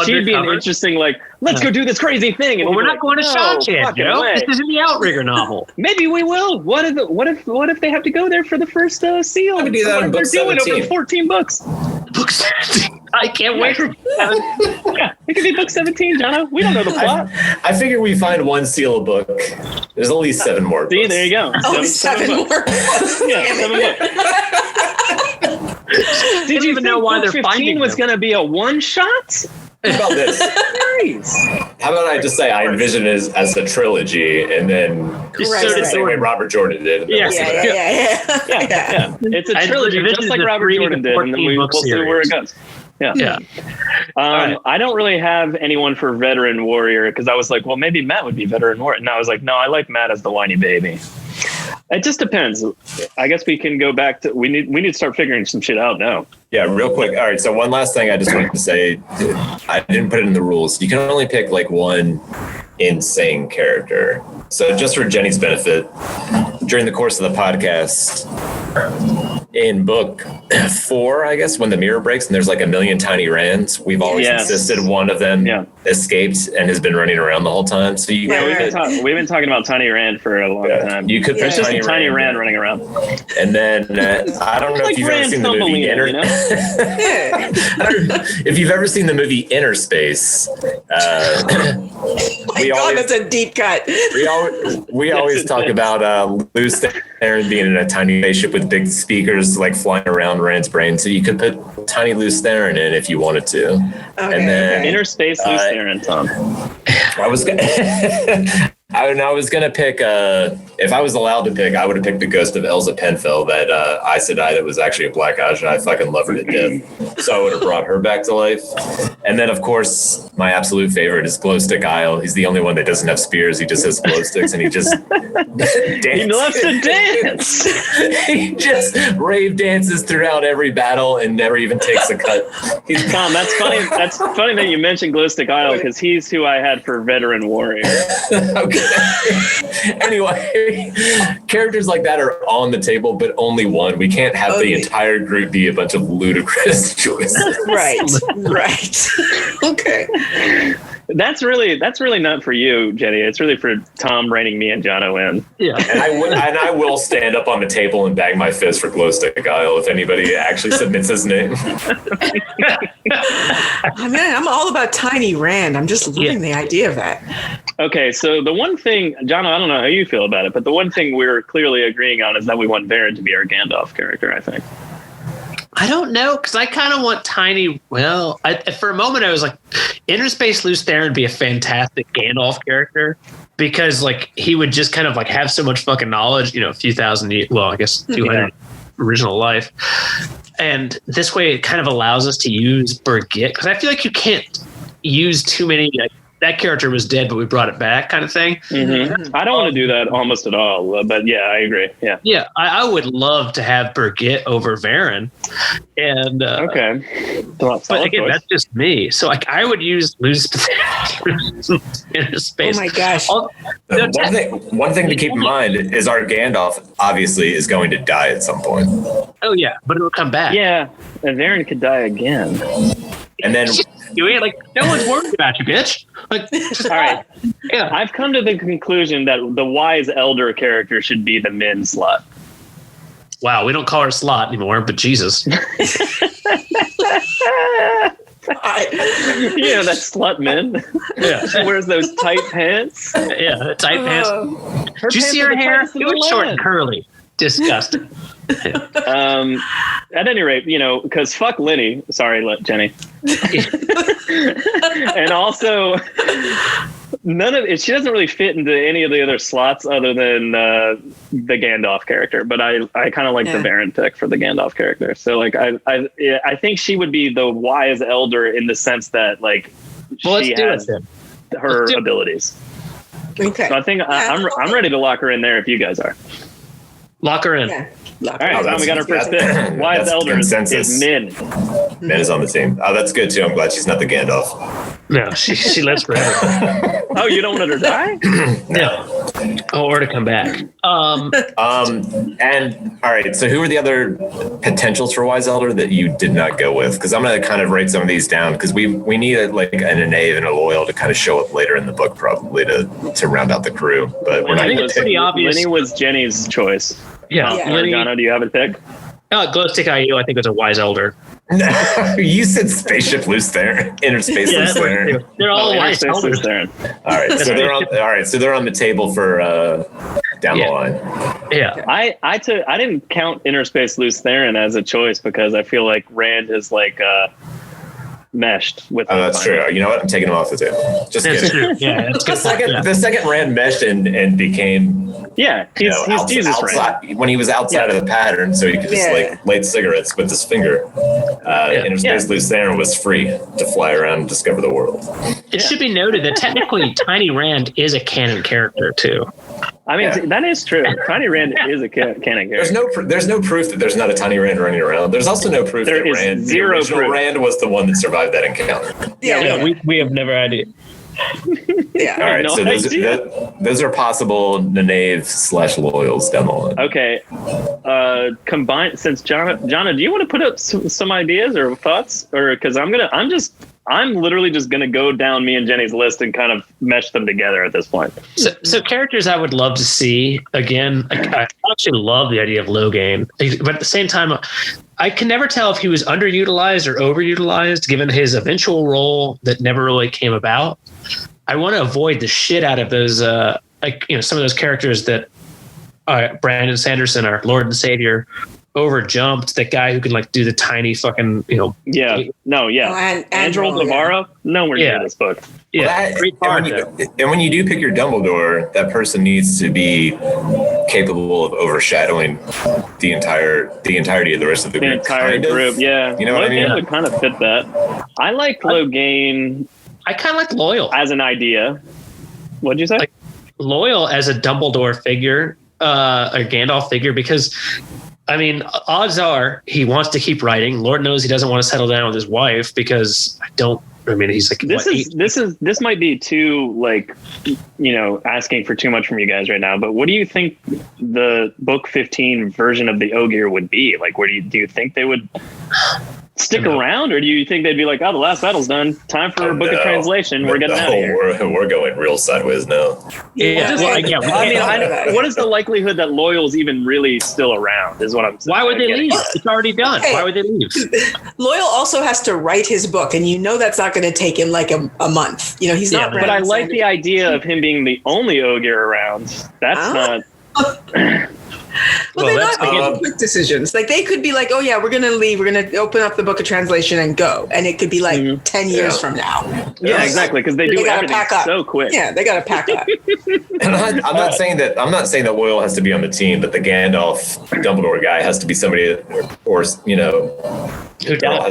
she'd be an interesting like, let's go do this crazy thing. And we're not going to Shanshan, This isn't the Outrigger novel. Maybe we will. What if they have to go there for the first seal? I could do that in book 17. Over 14 books. Book 17. I can't wait. Yeah, it could be book 17, Jono. We don't know the plot. I figure we find one seal a book. There's at least 7 more books. See, there you go. Seven more. Yeah, 7 books. Did you even know why they're finding was going to be a one-shot? How about this? How about I just say I envision it as a trilogy, and then the same way Robert Jordan did. Yeah. It's a trilogy, just like Robert Jordan did, and then we'll see where it goes. Yeah. I don't really have anyone for veteran warrior because I was like, well, maybe Matt would be veteran warrior. And I was like, no, I like Matt as the whiny baby. It just depends. I guess we can go back to we need to start figuring some shit out now. Yeah, real quick. All right, so one last thing I just wanted to say. I didn't put it in the rules. You can only pick like one insane character. So just for Jenny's benefit, during the course of the podcast, in book 4, I guess, when the mirror breaks and there's like a million tiny Rands, we've always insisted one of them escaped and has been running around the whole time. So we've been talking about Tiny Rand for a long time. You could put just a Tiny Rand running around. And then I don't know if you've ever seen the movie if you've ever seen the movie Inner Space. That's a deep cut. We always talk about Luce Theron being in a tiny spaceship with big speakers like flying around Rand's brain. So you could put tiny Luce Theron in if you wanted to. Okay, and then Inner Space Luce Theron, Tom. I was gonna pick if I was allowed to pick, I would have picked the ghost of Elsa Penfell, that Aes Sedai that was actually a Black Ajah. I fucking love her to death. So I would have brought her back to life. And then, of course, my absolute favorite is Glowstick Isle. He's the only one that doesn't have spears. He just has glow sticks, and he just He loves to dance. He just rave dances throughout every battle and never even takes a cut. Tom, that's funny. That's funny that you mentioned Glowstick Isle because he's who I had for veteran warrior. Okay. Anyway, characters like that are on the table, but only one. We can't have the entire group be a bunch of ludicrous choices. Right. Okay. That's really not for you, Jenny. It's really for Tom reining me and Jono in. Yeah. And I will stand up on the table and bang my fist for Glowstick Isle if anybody actually submits his name. I'm all about Tiny Rand. I'm just loving the idea of that. Okay, so the one thing, Jono, I don't know how you feel about it, but the one thing we're clearly agreeing on is that we want Varen to be our Gandalf character, I think. I don't know, because I kind of want Tiny. Well, for a moment I was like, Interspace Luce Theron would be a fantastic Gandalf character because like he would just kind of like have so much fucking knowledge, a few thousand years, well, I guess 200 original life, and this way it kind of allows us to use Birgit because I feel like you can't use too many. Like, that character was dead, but we brought it back, kind of thing. Mm-hmm. I don't want to do that almost at all, but yeah, I agree. Yeah, I would love to have Birgit over Varen, and okay. But again, that's just me. So like, I would use Luce Interspace. Oh my gosh! One thing to keep in mind is our Gandalf obviously is going to die at some point. Oh yeah, but it'll come back. Yeah, and Varen could die again. And then you ain't like no one's worried about you, bitch. Like, all right, yeah. I've come to the conclusion that the wise elder character should be the Min slut. Wow, we don't call her slut anymore, but Jesus. That slut Min. Yeah, she wears those tight pants. Yeah, tight pants. Did you see her hair? It was short and curly. Disgusting. At any rate, because fuck Lenny. Sorry, Jenny. And also, none of it. She doesn't really fit into any of the other slots other than the Gandalf character. But I kind of like the Varen pick for the Gandalf character. So like I think she would be the wise elder in the sense that like she has her abilities. Okay. So I think I'm ready to lock her in there if you guys are. Lock her in. Yeah. All right, so we got our first pick. Wise elder is Min. Min is on the team. Oh, that's good too. I'm glad she's not the Gandalf. No, she lives forever. Oh, you don't want her to die? No. Or to come back. And all right, so who are the other potentials for Wise Elder that you did not go with? Because I'm going to kind of write some of these down because we need a knave and a loyal to kind of show up later in the book probably to round out the crew. But we're not going to pretty obvious. Lenny was Jenny's choice. Yeah. Jono, do you have a pick? Glowstick IU, I think, was a wise elder. No, you said Spaceship Luce Theron, Interspace Luce Theron. They're all wise elders. All right, so they're on the table for down the line. Yeah, I didn't count Interspace Luce Theron as a choice because I feel like Rand is like meshed with. Oh, that's true. You know what? I'm taking them off the table. Just kidding. True. Yeah, that's good. The second Rand meshed and became. Yeah, he's Jesus outside, when he was outside of the pattern, so he could just like light cigarettes with his finger. Interspace Luce Theron was free to fly around and discover the world. It should be noted that technically Tiny Rand is a canon character too. I mean, that is true. Tiny Rand is a canon character. There's no proof that there's not a Tiny Rand running around. There's also no proof that the original Rand was the one that survived that encounter. We have never had it. Yeah. All right. So those are possible knave/loyals down the line. Okay. Combined, since Jono, do you want to put up some ideas or thoughts, or because I'm literally just gonna go down me and Jenny's list and kind of mesh them together at this point. So characters I would love to see again. I actually love the idea of Logain, but at the same time, I can never tell if he was underutilized or overutilized, given his eventual role that never really came about. I want to avoid the shit out of those, some of those characters that Brandon Sanderson, our Lord and Savior, overjumped. That guy who can like do the tiny fucking, Oh, and Androl Navarro, nowhere near this book. Yeah, and when you do pick your Dumbledore, that person needs to be capable of overshadowing the entirety of the rest of the group. The entire group, yeah. You know what I mean? Logain would kind of fit that. I like Logain. I kind of like Loyal as an idea. What'd you say? Like Loyal as a Dumbledore figure, a Gandalf figure, because I mean, odds are he wants to keep writing. Lord knows he doesn't want to settle down with his wife because he's like, this might be too, like, asking for too much from you guys right now, but what do you think the book 15 version of the Ogier would be? Like, do you think they would stick around, or do you think they'd be like, oh, the last battle's done, time for a book of translation, we're getting out of here? We're going real sideways now. What is the likelihood that Loyal's even really still around is what I'm saying. Why would they leave? It's already done. Why would they leave? Loyal also has to write his book, and that's not going to take him like a month. He's not. But I like the idea of him being the only Ogier around. That's not. Well, they're not making quick decisions. Like, they could be like, oh yeah, we're going to leave. We're going to open up the book of translation and go. And it could be like 10 years from now. Yeah, exactly. Because they do everything so quick. Yeah, they got to pack up. And I'm not saying that Loyal has to be on the team, but the Gandalf Dumbledore guy has to be somebody has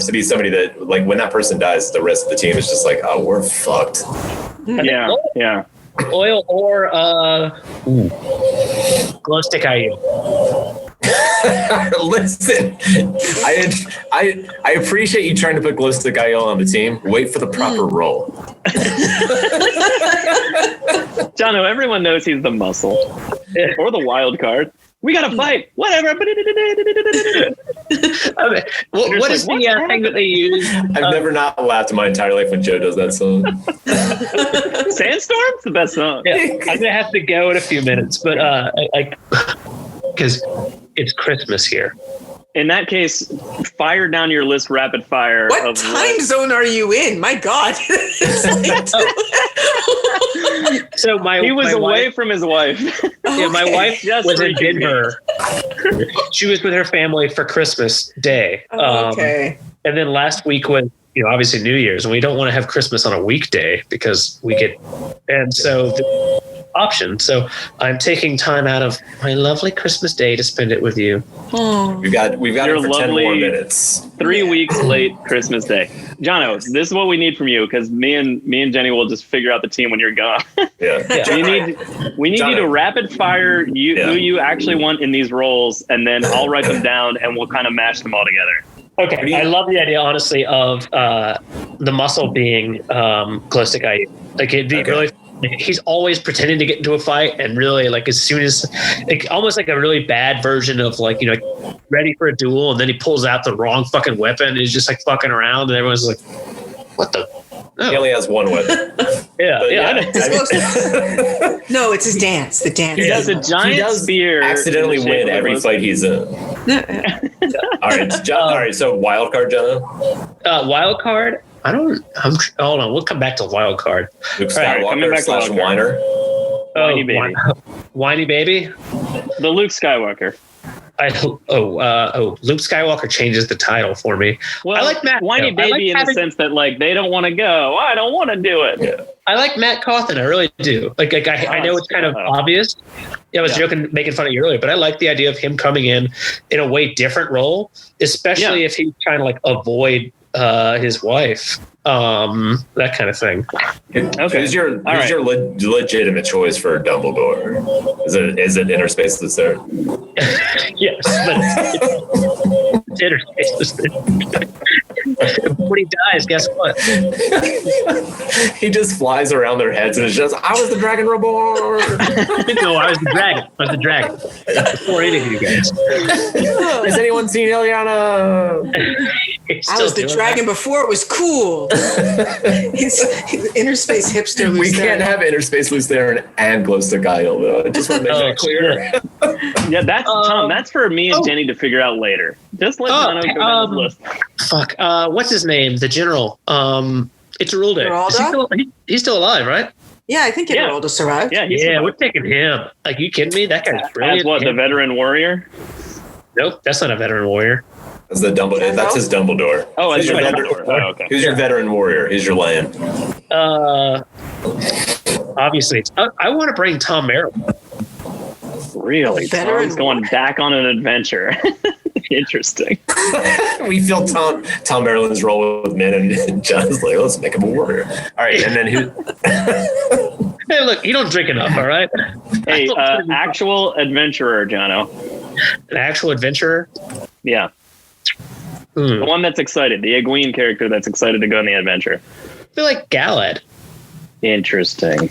to be somebody that, like, when that person dies, the rest of the team is just like, oh, we're fucked. Yeah. Oil or glow stick IU. Listen, I appreciate you trying to put glow stick IL on the team. Wait for the proper role. Jono, everyone knows he's the muscle or the wild card. We gotta fight. Whatever. What is the thing that they use? I've never not laughed in my entire life when Joe does that song. Sandstorm's the best song. Yeah, I'm gonna have to go in a few minutes, but because it's Christmas here. In that case, fire down your list rapid fire. What time zone are you in? My God. So he was away from his wife. Yeah, my wife was in Denver. She was with her family for Christmas Day. Okay. And then last week was, obviously New Year's, and we don't want to have Christmas on a weekday because we get, and so the option. So I'm taking time out of my lovely Christmas day to spend it with you. We've got it for 10 more minutes. 3 weeks late Christmas Day. Jono, this is what we need from you, because me and Jenny will just figure out the team when you're gone. We need you to rapid fire who you actually want in these roles, and then I'll write them down and we'll kind of mash them all together. Okay, I love the idea, honestly, of the muscle being glow stick IU. Like, it'd be really. He's always pretending to get into a fight, and really, like, as soon as, like, almost like a really bad version of, like, ready for a duel, and then he pulls out the wrong fucking weapon and he's just like fucking around, and everyone's like, "What the?" Oh. He only has one weapon. No, it's his dance. The dance. He does a giant spear. Accidentally win every fight he's in. All right, so wild card, Jono. Wild card. Hold on. We'll come back to wild card. Luke Skywalker / Whiner. Whiny baby. Whiny baby. The Luke Skywalker. Luke Skywalker changes the title for me. Well, I like Matt. Whiny baby in the sense that, like, they don't want to go. I don't want to do it. Yeah. I like Matt Cawthon. I really do. I know it's kind of obvious. Yeah, I was joking, making fun of you earlier, but I like the idea of him coming in a way different role, especially if he's trying to, like, avoid his wife, that kind of thing. Okay. Who's your legitimate choice for Dumbledore? Is it Interspace Lucerne? Yes, but it's Interspace. When he dies, guess what? He just flies around their heads and it's just, I was the Dragon Reborn. No, I was the dragon. Before any of you guys. Has anyone seen Ileana? I was the dragon before it was cool. He's Interspace hipster Lucerne. We can't have Interspace Lucerne and Glow Stick IL, though. I just want to make that clear. Yeah, that's Tom. That's for me and Jenny to figure out later. Just let Jono go down the list. Fuck. What's his name? The general. It's Rulde. He's still alive, right? Yeah, I think Androl survived. Yeah, we're taking him. Like, you kidding me? That guy's brilliant. As what, the veteran warrior? Nope, that's not a veteran warrior. That's the Dumbledore. That's his Dumbledore. Oh, Who's it's your Dumbledore. Oh, okay. Who's your veteran warrior? Who's your lion? Obviously, I want to bring Tom Merrill. Really? Tom's going back on an adventure. Interesting. We feel Tom Maryland's role with men, and John's like, let's make him a warrior. All right, and then who? Hey, look, you don't drink enough, all right? Hey, actual adventurer, Jono. An actual adventurer? Yeah. The one that's excited, the Egwene character that's excited to go on the adventure. I feel like Galad. Interesting.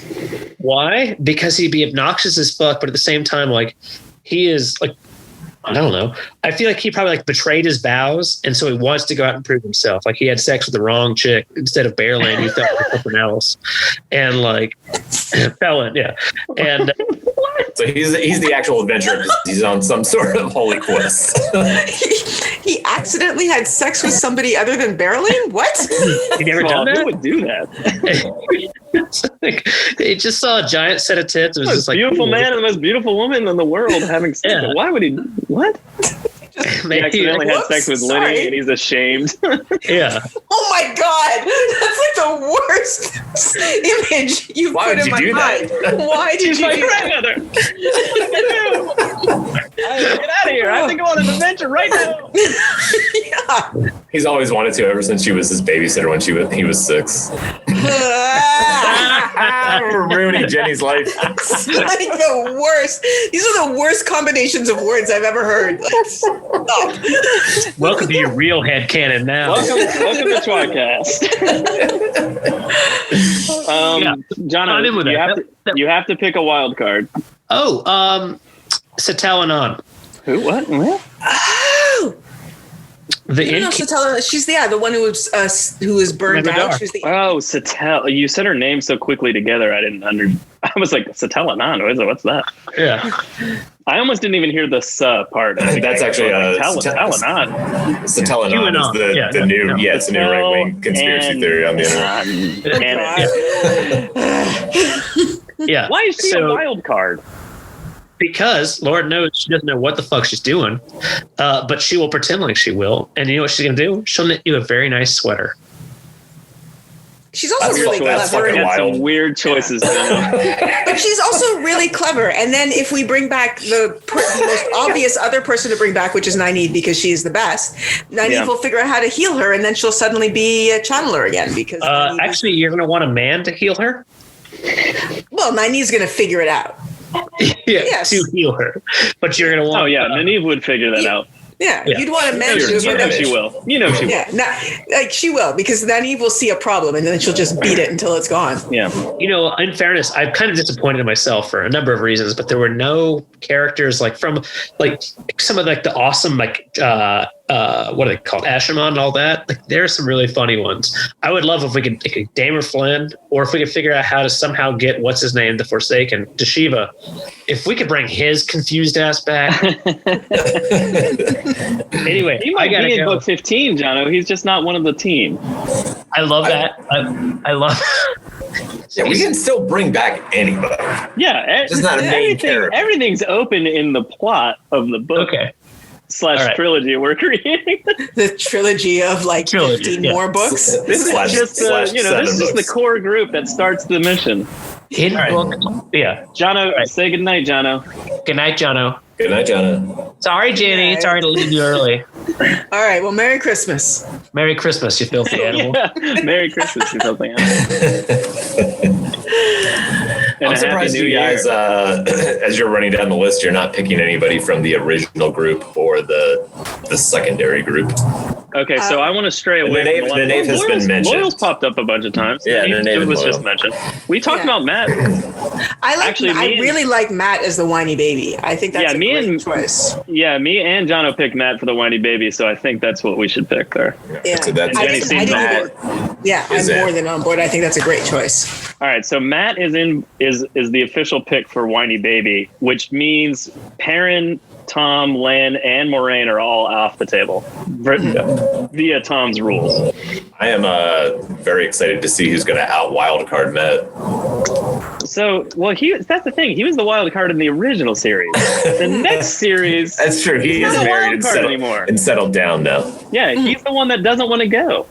Why? Because he'd be obnoxious as fuck, but at the same time, like, he is like, I don't know. I feel like he probably like betrayed his vows, and so he wants to go out and prove himself. Like he had sex with the wrong chick instead of Bearland. He thought it was something else, and like felon, yeah. And so he's the actual adventurer because he's on some sort of holy quest. He accidentally had sex with somebody other than Bearland? What? You never done that? Who would do that? Like, he just saw a giant set of tits. It was just like beautiful man and the most beautiful woman in the world having sex. Yeah. Why would he? What? He accidentally had sex with Lenny, and he's ashamed. Yeah. Oh my god, that's like the worst image you've put in my mind. Why did you my do that? grandmother? Get out of here! I have to go on an adventure right now. Yeah. He's always wanted to ever since she was his babysitter when he was 6. We're ruining Jenny's life. Like the worst. These are the worst combinations of words I've ever heard. Like, stop. Welcome to your real headcanon now. Welcome to tWoTcast. Jono, you have to pick a wild card. Oh, Satalanon. Who? What? Oh. She's the one who was burned out. She's the Satel. You said her name so quickly together. I was like, Satalanon. What's that? Yeah. I almost didn't even hear the part. That's actually Satalanon. Satalanon is the new it's a new right wing conspiracy theory on the internet. Yeah. Why is she a wild card? Because Lord knows she doesn't know what the fuck she's doing, but she will pretend like she will. And you know what she's going to do? She'll knit you a very nice sweater. She's also really clever. Some weird choices. But she's also really clever. And then if we bring back the most obvious other person to bring back, which is Nynaeve, because she's the best, Nynaeve will figure out how to heal her, and then she'll suddenly be a channeler again. Because actually, you're going to want a man to heal her? Well, Nynaeve's going to figure it out. Yes. To heal her, but you're gonna want. Oh yeah, Nynaeve would figure that out. Yeah, you'd want a man. You know she will. You know she will. Yeah, she will, because Nynaeve will see a problem and then she'll just beat it until it's gone. Yeah. You know, in fairness, I'm kind of disappointed in myself for a number of reasons, but there were no characters from some of the awesome what are they called, Ashimon and all that. Like, there are some really funny ones. I would love if we could take Damer Flynn, or if we could figure out how to somehow get what's his name, the Forsaken, Deshiva. If we could bring his confused ass back. Anyway, he might be in book 15, Jono. He's just not one of the team. I love that. I love. Yeah, we can still bring back anybody. Yeah, just not a main character. Everything's open in the plot of the book. Okay. / trilogy we're creating. The trilogy of 15 more books. This is just this is the core group that starts the mission. Book. Yeah. Jono, say goodnight, Jono. Good night, Jono. Good night, Jono. Sorry, Jenny. Right. Sorry to leave you early. All right. Well, Merry Christmas. Merry Christmas, you filthy animal. Yeah. Merry Christmas, you filthy animal. I'm surprised you guys, as you're running down the list, you're not picking anybody from the original group or the secondary group. Okay, so I want to stray away from the name has been mentioned. Loyal's popped up a bunch of times. Yeah, it was just mentioned. We talked about Matt. I really like Matt as the whiny baby. I think that's a great choice. Yeah, me and Jono picked Matt for the whiny baby, so I think that's what we should pick there. Yeah, so that's I'm more than on board. I think that's a great choice. All right, so Matt is the official pick for whiny baby, which means Perrin, Tom, Lan, and Moraine are all off the table via Tom's rules. I am very excited to see who's going to out wildcard Matt. So, well, that's the thing. He was the wild card in the original series. The next series, that's true. He is married and settled down now. Yeah, he's the one that doesn't want to go.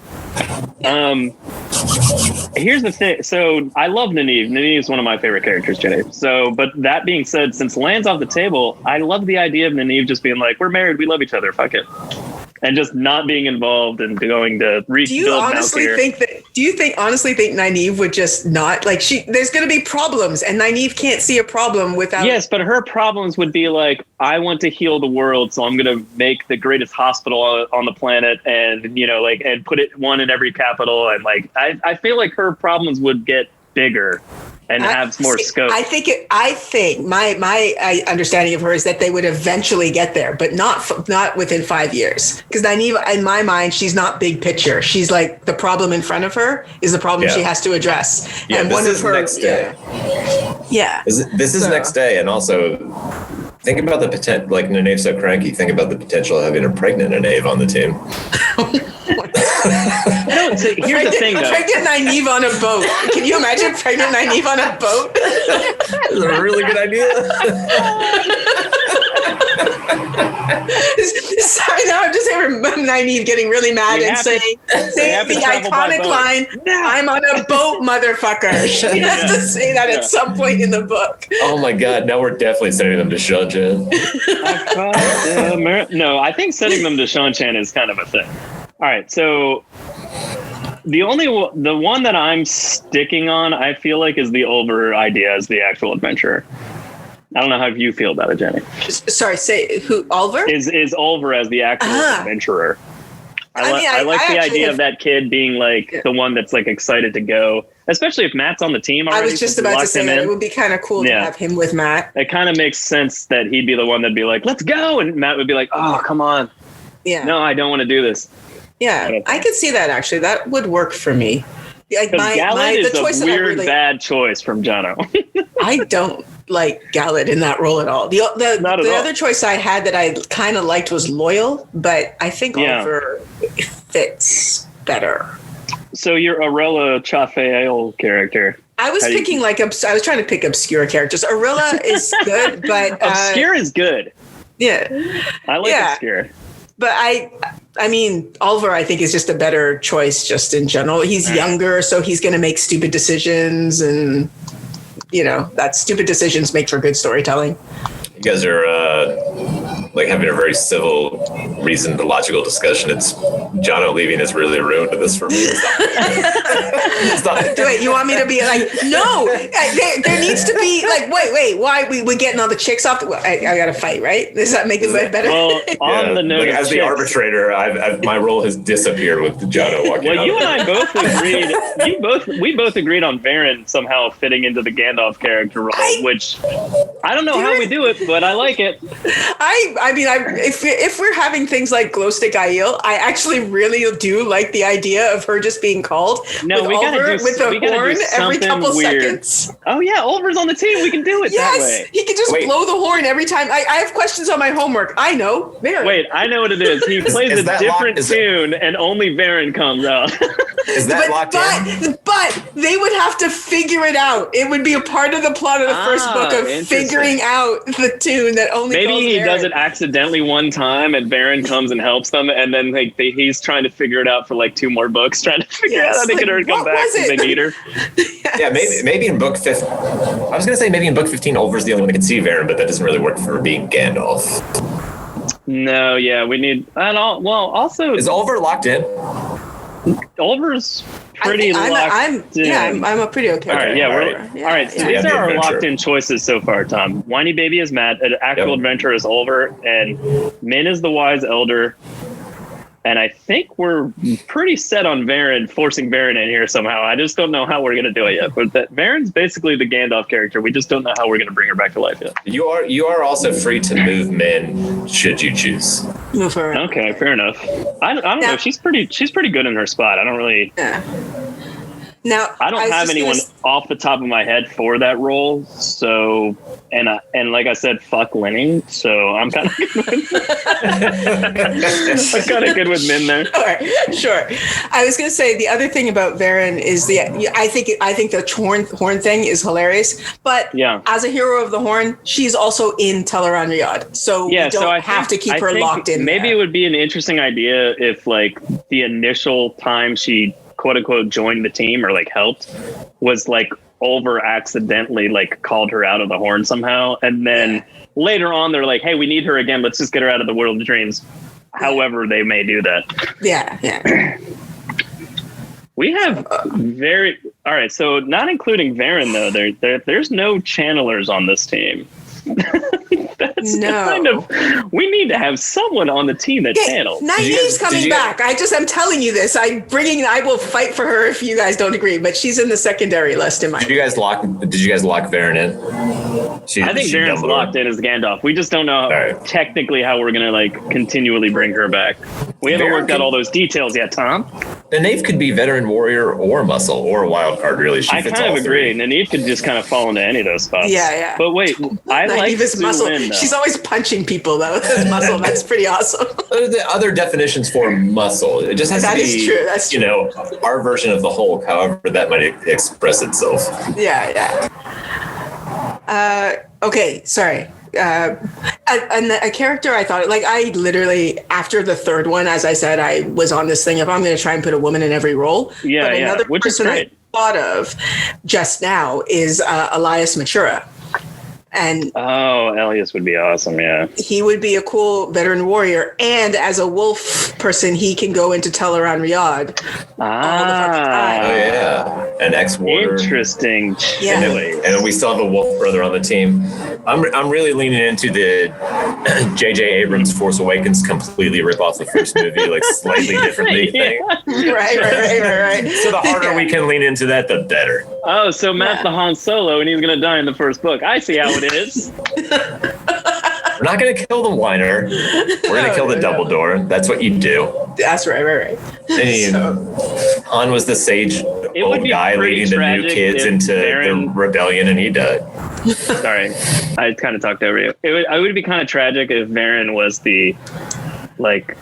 Here's the thing. So I love Nynaeve. Nynaeve is one of my favorite characters, Jenny. So, but that being said, since Land's off the table, I love the idea of Nynaeve just being like, we're married, we love each other, fuck it. And just not being involved and going to rebuild. Do you honestly think Nynaeve would just not like there's going to be problems and Nynaeve can't see a problem without. Yes, but her problems would be like, I want to heal the world, so I'm going to make the greatest hospital on the planet, and and put one in every capital, and like I feel like her problems would get bigger and have more scope. I think my understanding of her is that they would eventually get there, but not within 5 years. Because Nynaeve, in my mind, she's not big picture. She's like the problem in front of her is the problem she has to address. Yeah, and this is next day. Yeah. This is next day, and also think about the potential. Like Nynaeve's so cranky. Think about the potential of having a pregnant Nynaeve on the team. No, so here's the thing, though. Pregnant Nynaeve on a boat. Can you imagine pregnant Nynaeve on a boat? That's a really good idea. Sorry, now I'm just hearing Nynaeve getting really mad and saying the iconic line, I'm on a boat, motherfucker. She has to say that at some point in the book. Oh my God, now we're definitely sending them to Sean-Chan. No, I think sending them to Sean-Chan is kind of a thing. All right, so the one that I'm sticking on, I feel like, is the Ulver idea as the actual adventurer. I don't know how you feel about it, Jenny. Sorry, say who? Ulver? Is Ulver as the actual adventurer? I like the idea of that kid being like the one that's like excited to go, especially if Matt's on the team already. I was just about to say that it would be kind of cool to have him with Matt. It kind of makes sense that he'd be the one that'd be like, "Let's go," and Matt would be like, "Oh, come on." Yeah. No, I don't want to do this. Yeah, I could see that actually. That would work for me. Like Galad is a weird, bad choice from Jono. I don't like Galad in that role at all. The other choice I had that I kind of liked was Loyal, but I think Oliver fits better. So your Arella Chaffael character. I was picking I was trying to pick obscure characters. Arella is good, but obscure is good. Yeah, I like obscure. But I mean, Oliver, I think, is just a better choice just in general. He's younger, so he's going to make stupid decisions, and that stupid decisions make for good storytelling. You guys are like having a very civil, reasoned, logical discussion. It's Jono leaving has really ruined this for me. Wait, you want me to be like, no, there needs to be like, wait, why we getting all the chicks off? I got to fight, right? Does that make it better? Well, on the note as the arbitrator, my role has disappeared with Jono walking out. Well, you and I both agreed. We both agreed on Varen somehow fitting into the Gandalf character role, which I don't know how we do it, but I like it. I mean, if we're having things like Glow Stick Aiel, I actually really do like the idea of her just being called with the horn every couple seconds. Oh yeah, Oliver's on the team. We can do it that way. He can just blow the horn every time. I have questions on my homework. I know. Varen. Wait, I know what it is. He plays a different tune, and only Varen comes out. Is that locked in? But they would have to figure it out. It would be a part of the plot of the first book of figuring out the tune that only. Maybe he does it accidentally one time, and Varen comes and helps them, and then he's trying to figure it out for like 2 more books, trying to figure out how they get her to come back because they need her. Yes. Yeah, maybe in book 15. I was gonna say maybe in book 15, Ulver's the only one that can see Varen, but that doesn't really work for being Gandalf. No, yeah, we need. And also, is Ulver locked in? Ulver's pretty locked in. I'm a pretty okay. All right. So these are our locked-in choices so far, Tom. Whiny Baby is Matt. An actual adventurer is Ulver, and Min is the wise elder. And I think we're pretty set on Varen, forcing Varen in here somehow. I just don't know how we're going to do it yet. But Varen's basically the Gandalf character. We just don't know how we're going to bring her back to life yet. You are also free to move Min should you choose. Move her. Okay, fair enough. I don't know. She's pretty good in her spot. I don't really. Yeah. Now I don't have anyone off the top of my head for that role. So, and like I said, fuck winning. So I'm kind of good with Min there. Sure. I was going to say the other thing about Varen is I think the horn thing is hilarious. But as a hero of the horn, she's also in Teleron Riyadh. So we don't have to keep her locked in. Maybe it would be an interesting idea if like the initial time she quote unquote joined the team or like helped was like over accidentally like called her out of the horn somehow, and then later on they're like, hey, we need her again, let's just get her out of the world of dreams. However they may do that. We have all right, so not including Varen though, there's no channelers on this team. We need to have someone on the team that channels. Naive's coming back. I'm telling you this. I will fight for her if you guys don't agree, but she's in the secondary list in my. Did you guys lock Varen in? I think Varen's locked in as Gandalf. We just don't know technically how we're gonna like continually bring her back. We haven't worked out all those details yet, Tom. Nynaeve could be veteran warrior or muscle or a wild card, really. I kind of agree. Nynaeve could just kind of fall into any of those spots. Yeah. But wait, I like muscle. Lin, she's always punching people though. Muscle. That's pretty awesome. The other definitions for muscle. It just has to be. That is true. That's true. Our version of the Hulk, however that might express itself. Yeah. Okay. Sorry. And a character I thought, like, I literally, after the third one, as I said, I was on this thing of I'm going to try and put a woman in every role. Yeah, but another which person is great. I thought of just now is Elias Matura. And Elias would be awesome. Yeah, he would be a cool veteran warrior, and as a wolf person, he can go into Teleron Riyadh all the fucking time. Oh yeah, an ex-warrior. Interesting. Yeah, and we still have a wolf brother on the team. I'm really leaning into the J.J. Abrams Force Awakens completely rip off the first movie, like slightly differently thing. Right. So the harder we can lean into that, the better. Oh, so Matt's the Han Solo, and he's gonna die in the first book. I see how it is. We're not going to kill the whiner. We're going to kill the Dumbledore. That's what you do. That's right. Han was the sage old guy leading the new kids into the rebellion, and he died. Sorry, I kind of talked over you. It would be kind of tragic if Varen was the like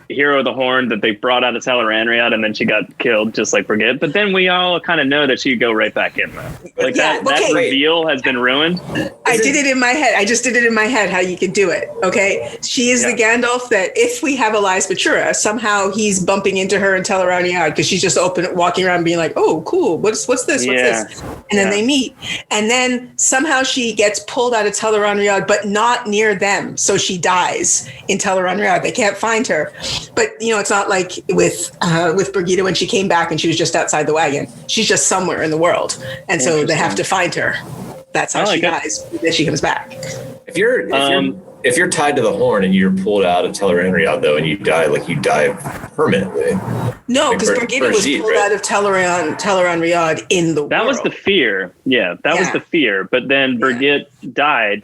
hero of the horn that they brought out of Teleron Riyadh, and then she got killed just like Brigitte. But then we all kind of know that she'd go right back in. Like that reveal has been ruined. I did it in my head. I just did it in my head how you could do it. Okay. She is the Gandalf that if we have Elias Matura, somehow he's bumping into her in Teleron Riyadh because she's just walking around being like, oh, cool. What's this? What's this? And then they meet. And then somehow she gets pulled out of Teleron Riyadh, but not near them. So she dies in Teleron Riyadh. They can't find her. But, it's not like with Brigitte when she came back and she was just outside the wagon. She's just somewhere in the world. And so they have to find her. That's how she dies. Then she comes back. If you're tied to the horn and you're pulled out of Teleron Riyadh, though, and you die permanently. No, because Brigitte was pulled out of Teleron Riyadh in the world. That was the fear. Yeah, that was the fear. But then Brigitte died.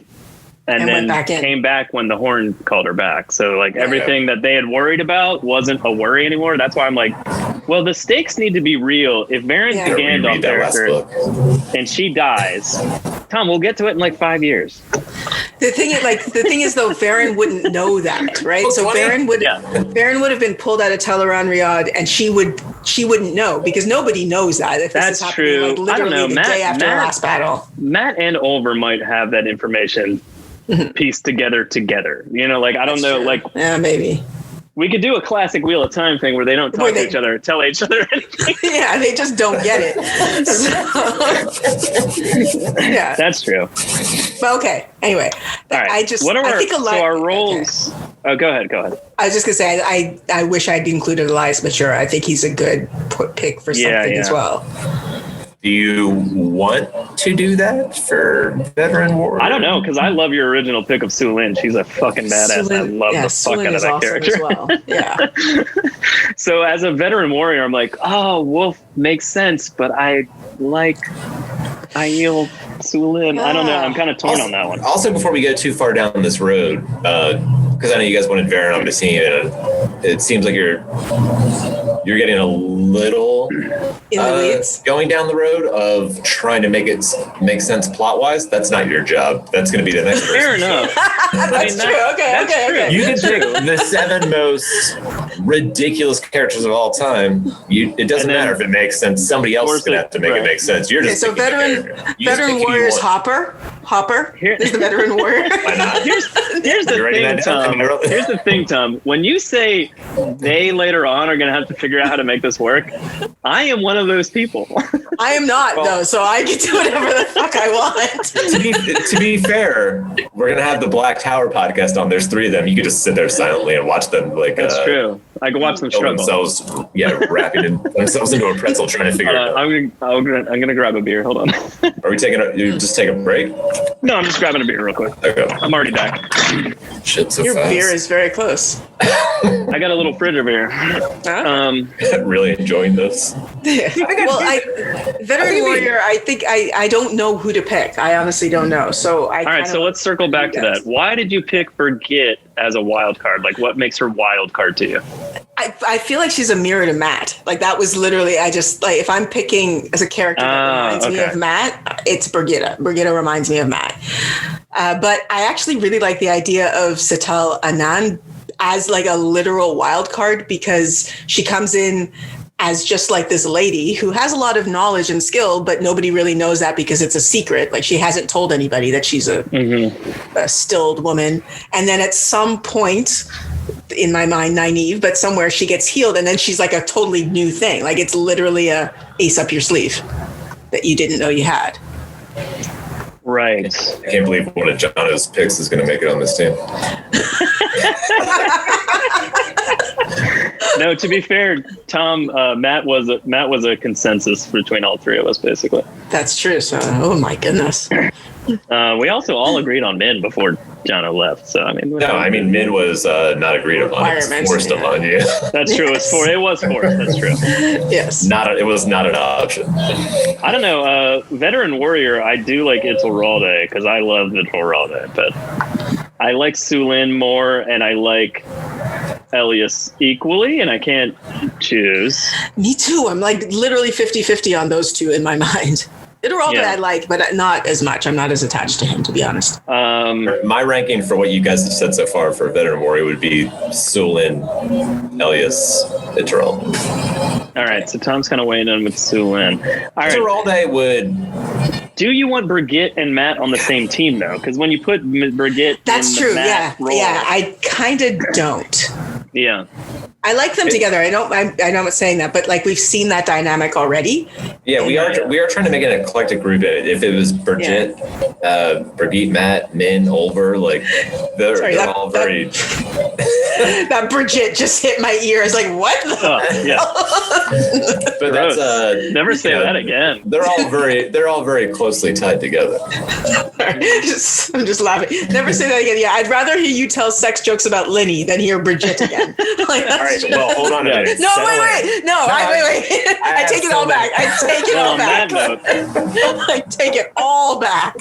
And then came back when the horn called her back. So like everything that they had worried about wasn't a worry anymore. That's why I'm like, well, the stakes need to be real. If Varen's the Gandalf character and she dies, Tom, we'll get to it in like 5 years. The thing is though, Varen wouldn't know that, right? So Varen would have been pulled out of Teleron Riyadh, and she wouldn't know because nobody knows that. If that's this is true. Like literally the day after the last battle. Matt and Oliver might have that information pieced together. Like I don't know. Like maybe. We could do a classic Wheel of Time thing where they don't talk to each other, tell each other anything. Yeah, they just don't get it. Yeah, that's true. But okay, anyway, all right. I think our roles. Okay. Oh, go ahead. I was just gonna say I wish I'd included Elias Matura. I think he's a good pick for something as well. Do you want to do that for veteran warrior? I don't know, because I love your original pick of Su Lin. She's a fucking badass. I love the fuck out of that character. As well. Yeah. So as a veteran warrior, I'm like, oh, Wolf makes sense, but I like Aiel Su Lin. I don't know. I'm kind of torn on that one. Also, before we get too far down this road, because I know you guys wanted Varen on the scene, it seems like you're you're getting a little In the weeds? going down the road of trying to make it make sense plot wise. That's not your job. That's going to be the next person. Fair enough. That's true. Okay. You can pick the 7 most ridiculous characters of all time. It doesn't matter if it makes sense. Somebody else is going to have to make it make sense. You're just so veteran warrior is Hopper. Is the veteran warrior. Why not? Here's the thing, Tom. Here's the thing, Tom. When you say they later on are going to have to figure out how to make this work, I am one of those people. I am not, though, so I can do whatever the fuck I want. To be fair, we're going to have the Black Tower podcast on. There's 3 of them. You can just sit there silently and watch them. That's true. I can watch them struggle. Themselves, wrapping themselves into a pretzel trying to figure it out. I'm gonna grab a beer. Hold on. Are we you just take a break? No, I'm just grabbing a beer real quick. Okay. I'm already back. Shit, so your fast. beer is very close. I got a little fridge over here. Really enjoying this. Veteran warrior. I think I don't know who to pick. I honestly don't know. So all right. So let's circle back to that. Why did you pick Brigitte as a wild card? Like, what makes her wild card to you? I feel like she's a mirror to Matt. Like, that was literally, I just, like, if I'm picking as a character that reminds me of Matt, it's Brigitte. Brigitte reminds me of Matt. But I actually really like the idea of Sital Anand as like a literal wild card, because she comes in as just like this lady who has a lot of knowledge and skill, but nobody really knows that because it's a secret. Like, she hasn't told anybody that she's a stilled woman. And then at some point, in my mind, naive, but somewhere she gets healed, and then she's like a totally new thing. Like, it's literally a ace up your sleeve that you didn't know you had. Right. I can't believe one of Jono's picks is going to make it on this team. No, to be fair, Tom, Matt was a consensus between all 3 of us, basically. That's true. So, oh my goodness. We also all agreed on Min before Jono left. So Min was not agreed upon. It was forced upon you. That's true. It was forced. That's true. Yes. It was not an option. I don't know. Veteran warrior, I do like Iturralde because I love Iturralde, but I like Sulin more, and I like Elias equally, and I can't choose. Me too. I'm like literally 50-50 on those 2 in my mind. Iturralde I like, but not as much. I'm not as attached to him, to be honest. My ranking for what you guys have said so far for Veteran Warrior would be Sulin, Elias, Iturralde. All right, so Tom's kind of weighing in with Sulin. All right. Iturralde would... Do you want Brigitte and Matt on the same team, though? Because when you put Brigitte That's in true, the Matt role... Yeah, I kind of don't. Yeah. I like them together. I know I'm saying that, but like, we've seen that dynamic already. Yeah, we are trying to make an eclectic group. If it was Brigitte, Matt, Min, Olver, like they're all very. That Brigitte just hit my ear. I was like, what? But that's never say that again. They're all very closely tied together. I'm just laughing. Never say that again. Yeah, I'd rather hear you tell sex jokes about Lenny than hear Brigitte again. Like, all right, well, hold on a minute. No, wait. I take it all back. I take it all back. I take it all back.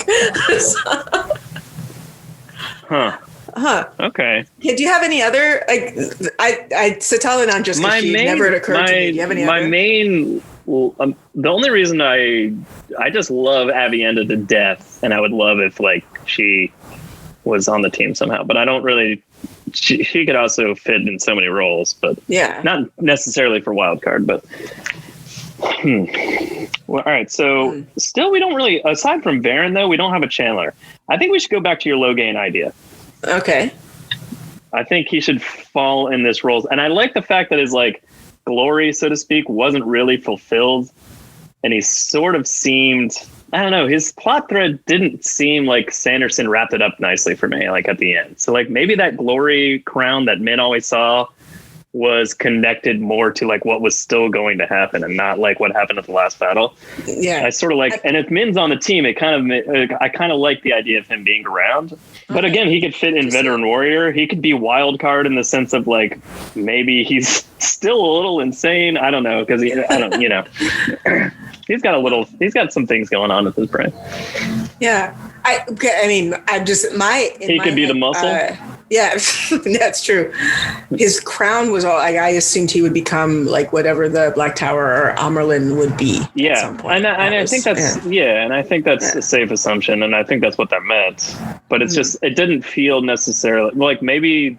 Okay. Yeah, do you have any other, like, Sital Anand just never occurred to me. Do you have any other? The only reason I just love Avienda to death, and I would love if like she was on the team somehow, but I don't really. She could also fit in so many roles, but not necessarily for wild card. But well, all right. So still, we don't really. Aside from Baron, though, we don't have a Chandler. I think we should go back to your Logain idea. Okay. I think he should fall in this role, and I like the fact that his like glory, so to speak, wasn't really fulfilled, and he sort of seemed. I don't know. His plot thread didn't seem like Sanderson wrapped it up nicely for me, like at the end. So like maybe that glory crown that Min always saw was connected more to like what was still going to happen and not like what happened at the last battle. Yeah. I sort of like, and if Min's on the team, I kind of like the idea of him being around. But again, he could fit in Veteran Warrior. He could be wild card in the sense of like, maybe he's still a little insane. I don't know. Cause he's got some things going on with his brain. Yeah. He could be the muscle. Yeah, that's true. His crown was all. I assumed he would become like whatever the Black Tower or Amerlin would be. Yeah, at some point. I think that's and I think that's a safe assumption, and I think that's what that meant. But it's just it didn't feel necessarily like maybe.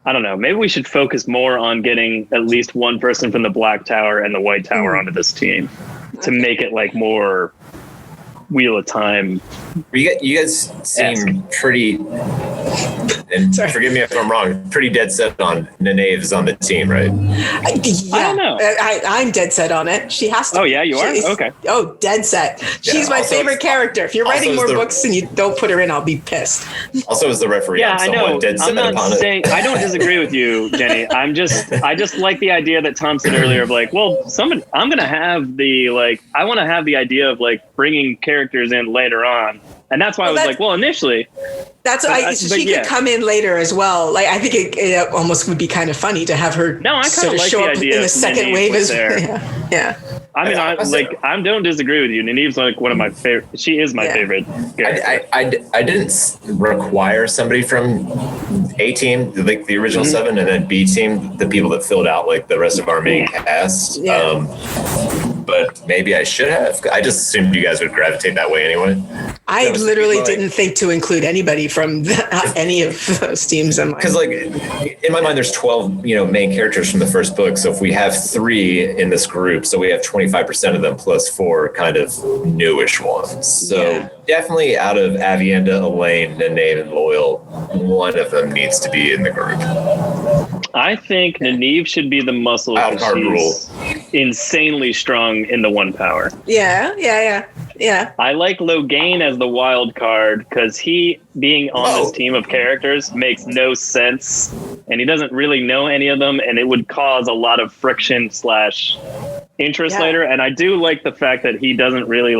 I don't know. Maybe we should focus more on getting at least one person from the Black Tower and the White Tower onto this team to make it like more Wheel of Time. You guys seem pretty, and forgive me if I'm wrong, pretty dead set on Neneve's on the team, right? I don't know. I'm dead set on it. She has to. Oh, yeah, you are? Okay. Oh, dead set. She's my favorite character. If you're writing more books and you don't put her in, I'll be pissed. Also, as the referee, yeah, I'm somewhat dead set upon it. I don't disagree with you, Jenny. I just like the idea that Tom said earlier of like, well, I'm going to have the, like, I want to have the idea of like bringing characters in later on. And that's why I was like, well, initially. She could come in later as well. Like, I think it almost would be kind of funny to have her sort of show up in the second wave as well. Yeah. I mean, I don't disagree with you. Neneve's like one of my favorite. She is my favorite character. I didn't require somebody from A team, like the original 7, and then B team, the people that filled out like the rest of our main cast. Yeah. But maybe I should have. I just assumed you guys would gravitate that way anyway. I literally didn't think to include anybody from any of those teams. Because, like, in my mind, there's 12, main characters from the first book. So if we have 3 in this group, so we have 25% of them plus 4 kind of newish ones. So definitely out of Avienda, Elaine, Neneve, and Loyal, one of them needs to be in the group. I think Neneve should be the muscle. Out of our rule. Insanely strong in the 1 power. Yeah. I like Logain as the wild card because he being on this team of characters makes no sense, and he doesn't really know any of them, and it would cause a lot of friction / interest later. And I do like the fact that he doesn't really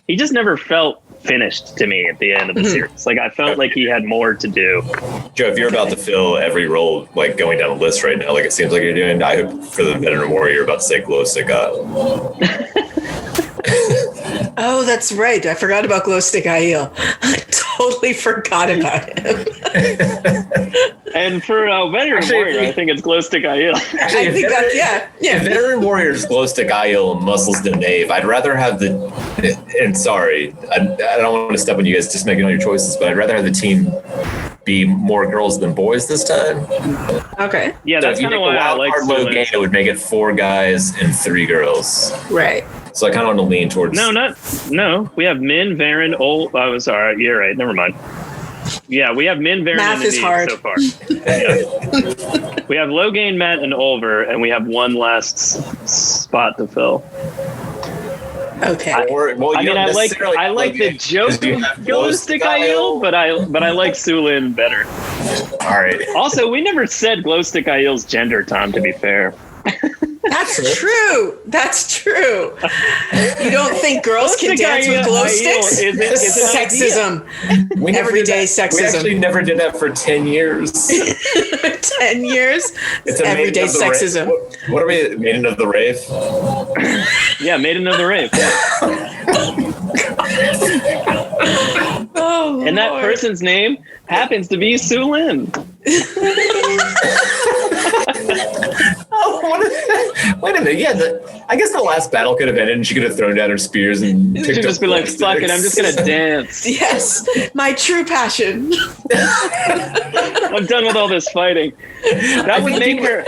he just never felt finished to me at the end of the series. Like, I felt like he had more to do. Joe, if you're about to fill every role, like going down the list right now, like it seems like you're doing, I hope for the veteran warrior, you're about to say glow stick out. Oh, that's right. I forgot about Glow Stick Aiel. I totally forgot about him. And for veteran warrior, I think it's Glow Stick Aiel. I think that's, yeah. If veteran warrior's Glow Stick Aiel and muscles Neneve, I'd rather have and sorry, I don't want to step on you guys just making all your choices, but I'd rather have the team be more girls than boys this time. Okay. Yeah, that's kind of why I like Logain. It would make it 4 guys and 3 girls. Right. So I kind of want to lean towards. No. We have Min, Varen, I'm sorry. You're right. Never mind. Yeah, we have Min, Varen, Math and is hard so far. Yeah. We have Logain, Matt, and Olver, and we have one last spot to fill. Okay. I like the joke of Glow Stick Aiel, but I like Sulin better. All right. Also, we never said Glow Stick Aiel's gender, Tom, to be fair. That's true. That's true. You don't think girls can dance with glow sticks? Is it sexism. Everyday sexism. We actually never did that for 10 years. 10 years? It's everyday sexism. What are we, Maiden of the Rave? Yeah, Maiden of the Rave. Oh, and that person's name happens to be Sulin. Wait a minute. Yeah, I guess the last battle could have ended and she could have thrown down her spears and she could just be like, fuck it, I'm just going to dance. Yes, my true passion. I'm done with all this fighting. That would make her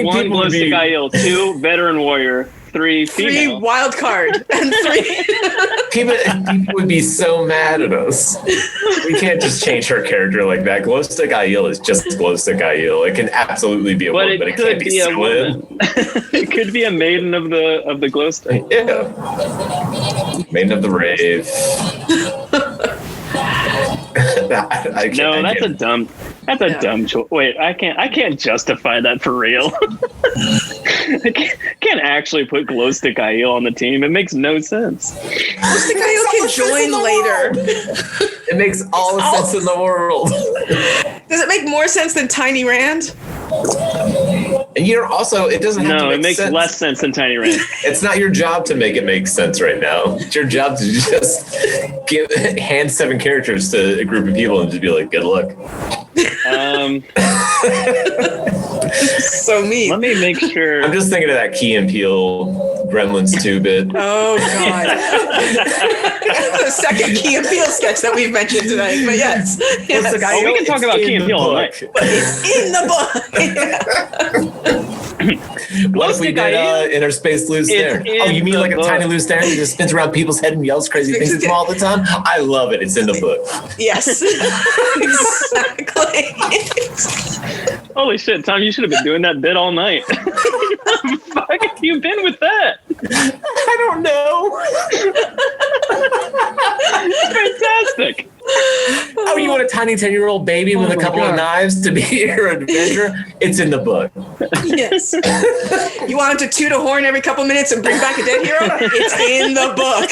1 Glow Stick Aiel, 2 veteran warrior, 3 female. 3 wild card, and 3. People would be so mad at us. We can't just change her character like that. Glow Stick Aiel is just Glow Stick Aiel. It can absolutely be a woman, but it can't be a woman. It could be a maiden of the glow stick. Yeah, Maiden of the Rave. That's a dumb choice. Wait, I can't justify that for real. I can't actually put Glow Stick Aiel on the team. It makes no sense. Glow Stick Aiel can join later. It makes all the sense in the world. Does it make more sense than Tiny Rand? And also, it doesn't have to make it makes sense. less sense than Tiny Rand. It's not your job to make it make sense right now. It's your job to just hand 7 characters to a group of people and just be like, good luck. So mean. Let me make sure. I'm just thinking of that Key and Peele Gremlins 2 bit. Oh, God. The second Key and Peele sketch that we've mentioned tonight, but yes. What's the guy? We can talk about Key and Peele all night. But it's in the book. What if we did Inner Space Loose Stare? Oh, you mean like a tiny loose stare that just spins around people's head and yells crazy things at them all the time? I love it. It's in the book. Yes. Exactly. Holy shit, Tom, you should have been doing that bit all night. Where the fuck have you been with that? I don't know. Fantastic. Oh, you want a tiny 10-year-old baby with a couple of knives to be your adventure? It's in the book. Yes. You want him to toot a horn every couple minutes and bring back a dead hero? It's in the book.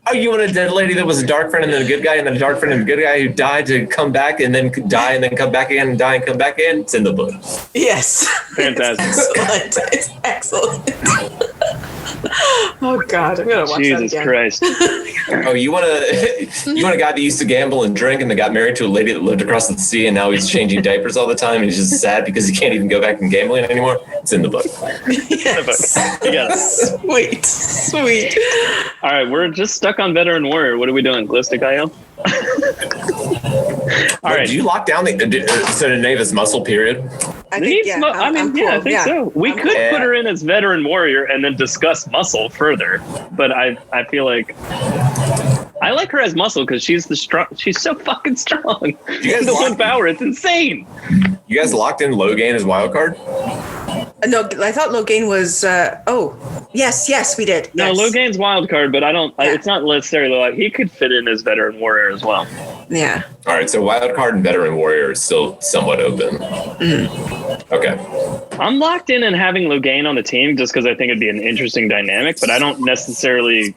Oh, you want a dead lady that was a dark friend and then a good guy and then a dark friend and a good guy who died to come back and then die and then come back again and die and come back again? It's in the book. Yes. Fantastic. It's excellent. It's excellent. Oh God, I'm gonna watch Jesus that again. Christ. Oh, you want a guy that used to gamble and drink and that got married to a lady that lived across the sea and now he's changing diapers all the time and he's just sad because he can't even go back and gambling anymore? It's in the book. Yes. You got it. Sweet. All right, we're just stuck on Veteran Warrior. What are we doing? Glistic IO? All right. Did you lock down the Neva's muscle period? I think, I think so. We could put her in as Veteran Warrior and then discuss muscle further. But I feel like I like her as muscle because she's so fucking strong. You guys the one power, it's insane. You guys locked in Logain as wild card? No, I thought Logain was. Yes, we did. No, yes. Logain's wild card, but I don't. Yeah. It's not necessarily like he could fit in as Veteran Warrior as well. Yeah. All right, so wild card and Veteran Warrior is still somewhat open. Okay. I'm locked in and having Logain on the team just because I think it'd be an interesting dynamic, but I don't necessarily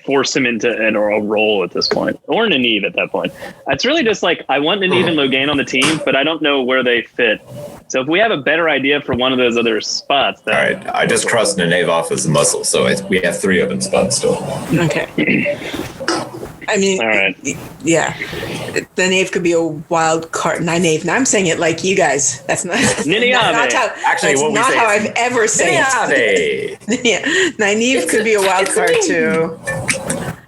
force him into a role at this point, or Nynaeve at that point. It's really just like I want Nynaeve and Logain on the team, but I don't know where they fit. So if we have a better idea for one of those other spots, all right, I just crossed Nynaeve off as a muscle, so we have 3 open spots still. Okay. I mean, all right. Yeah, the Nynaeve could be a wild card. Nynaeve. Now I'm saying it like you guys. That's not. Nynaeve. Actually, that's not how I've ever said it. Yeah, Nynaeve could be a wild card too.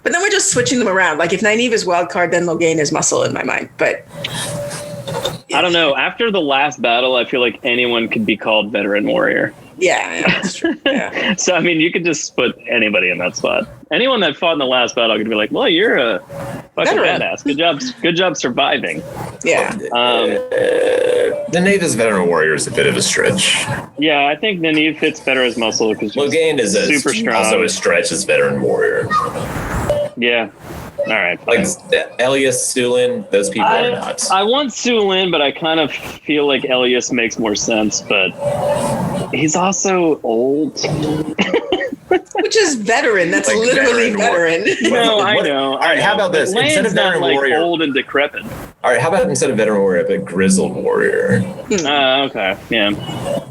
But then we're just switching them around. Like if Nynaeve is wild card, then Logain is muscle in my mind. But I don't know. After the last battle, I feel like anyone could be called Veteran Warrior. Yeah, that's true. Yeah. So, I mean, you could just put anybody in that spot. Anyone that fought in the last battle could be like, well, you're a fucking Veteran. badass. Good job surviving. Yeah. Nynaeve as Veteran Warrior is a bit of a stretch. Yeah, I think Nynaeve fits better as muscle because she's Logain is super strong. Also a stretch as Veteran Warrior. Yeah. All right. Like Elias, Sulin, those people are not. I want Sulin, but I kind of feel like Elias makes more sense, but he's also old. Which is veteran. That's like literally veteran. No, I know. All right, how about this? Instead of Veteran Warrior, old and decrepit. All right, how about instead of Veteran Warrior, but Grizzled Warrior? Okay, yeah.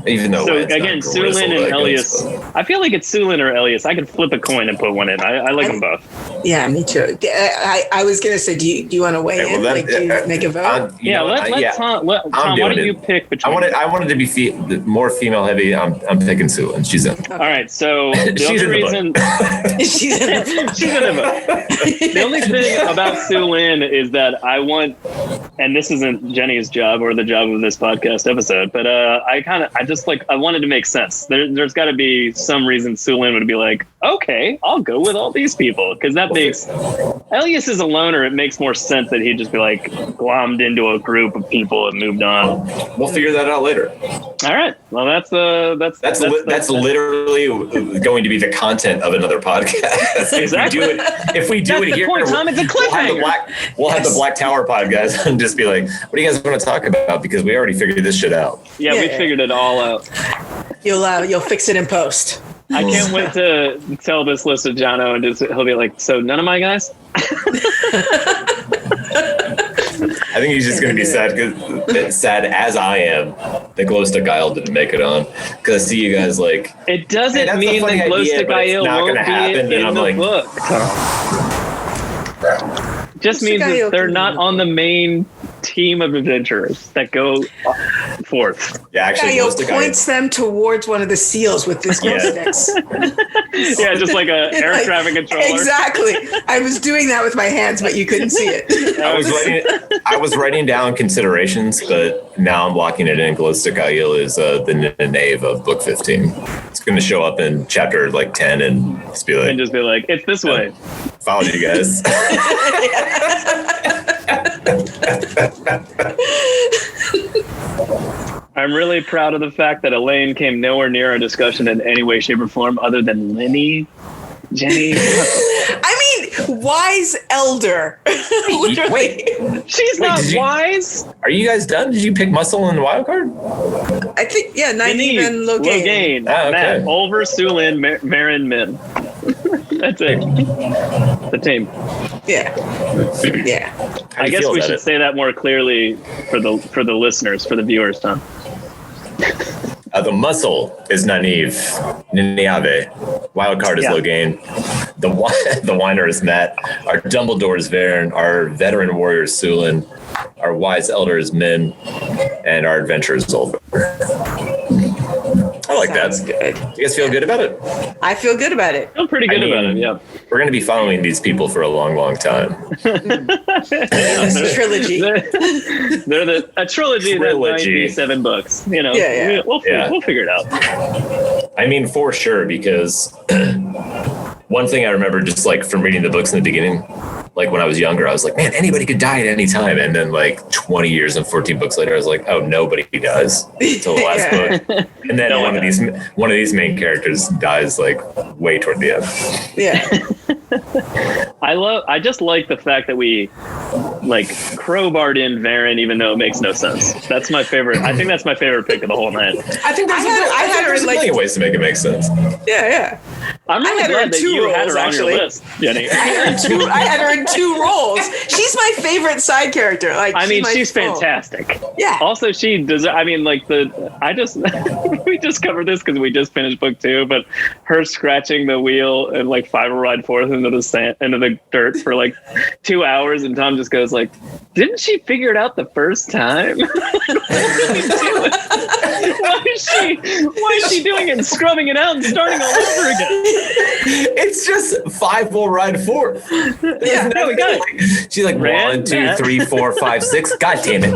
Even though so again, Sulin and Elias. I feel like it's Sulin or Elias. I could flip a coin and put one in. I like them both. Yeah, me too. I was gonna say, do you want to weigh in? Like, do you make a vote? Tom. Why don't you pick between? I wanted to be more female heavy. I'm picking Sulin. She's in. All right, so the only reason she's in the book. The only thing about Sulin is that I want, and this isn't Jenny's job or the job of this podcast episode, but I wanted to make sense. There's got to be some reason Sulin would be like, okay, I'll go with all these people, because that makes Elias is a loner. It makes more sense that he'd just be like glommed into a group of people and moved on. We'll figure that out later. All right. Well, that's literally going to be the content of another podcast. Exactly. If we do it here, point, Tom, it's a cliffhanger. We'll have the Black Tower podcast and just be like, what do you guys want to talk about? Because we already figured this shit out. Yeah, we figured it all out. You'll fix it in post. I can't wait to tell this list to Jono and he'll be like, so none of my guys? I think he's just going to be sad as I am that Glow Stick Isle didn't make it on. Because I see you guys like... It doesn't mean that Glow Stick Isle won't be in the book. Just means that they're not on the main team of adventurers that go forth. Yeah, actually, Glow points them towards one of the seals with this glow sticks. Yeah, just like a air traffic controller. Exactly. I was doing that with my hands, but you couldn't see it. I was writing down considerations, but now I'm locking it in. Glow Stick Isle is the knave of book 15. It's going to show up in chapter like 10 and just be like, it's this way. Followed you guys. I'm really proud of the fact that Elaine came nowhere near our discussion in any way, shape, or form other than Lenny, Jenny. I mean, wise elder. Wait, she's not wise. Are you guys done? Did you pick Muscle in the wild card? I think, yeah, Nynaeve and Logain. Okay. Matt, Ulver, Sulin, Marin, Min. That's it. The team. Yeah. I guess we should say that more clearly for the listeners, for the viewers, Tom. The Muscle is Nynaeve. Wild card is Logain. The Whiner is Matt. Our Dumbledore is Varen. Our Veteran Warrior is Sulin. Our Wise Elder is Min. And our Adventurer is Ulver. I like that. Good. You guys feel good about it? I feel good about it. I feel pretty good about it, yeah. We're going to be following these people for a long, long time. It's a trilogy. They're a trilogy that's 97 books. You know, we'll figure it out. I mean, for sure, because one thing I remember just like from reading the books in the beginning, like when I was younger, I was like, man, anybody could die at any time. And then like 20 years and 14 books later, I was like, oh, nobody dies until the last book. And then one of these main characters dies like way toward the end. Yeah. I just like the fact that we like crowbarred in Varen, even though it makes no sense. That's my favorite. I think that's my favorite pick of the whole night. I think there's a million ways to make it make sense. Yeah. I'm really glad that you had her on your list, Jenny. I had her in 2 roles. She's my favorite side character. Like, she's fantastic. Yeah. Also, she does. I mean, like we just covered this because we just finished book 2, but her scratching the wheel and like 5 will ride forth into the dirt for like 2 hours, and Tom just goes like, "Didn't she figure it out the first time? Why is she doing it and scrubbing it out and starting all over again?" It's just 5 will ride forth. Yeah, we got it. She's like 1, 2, 3, 4, 5, 6. God damn it!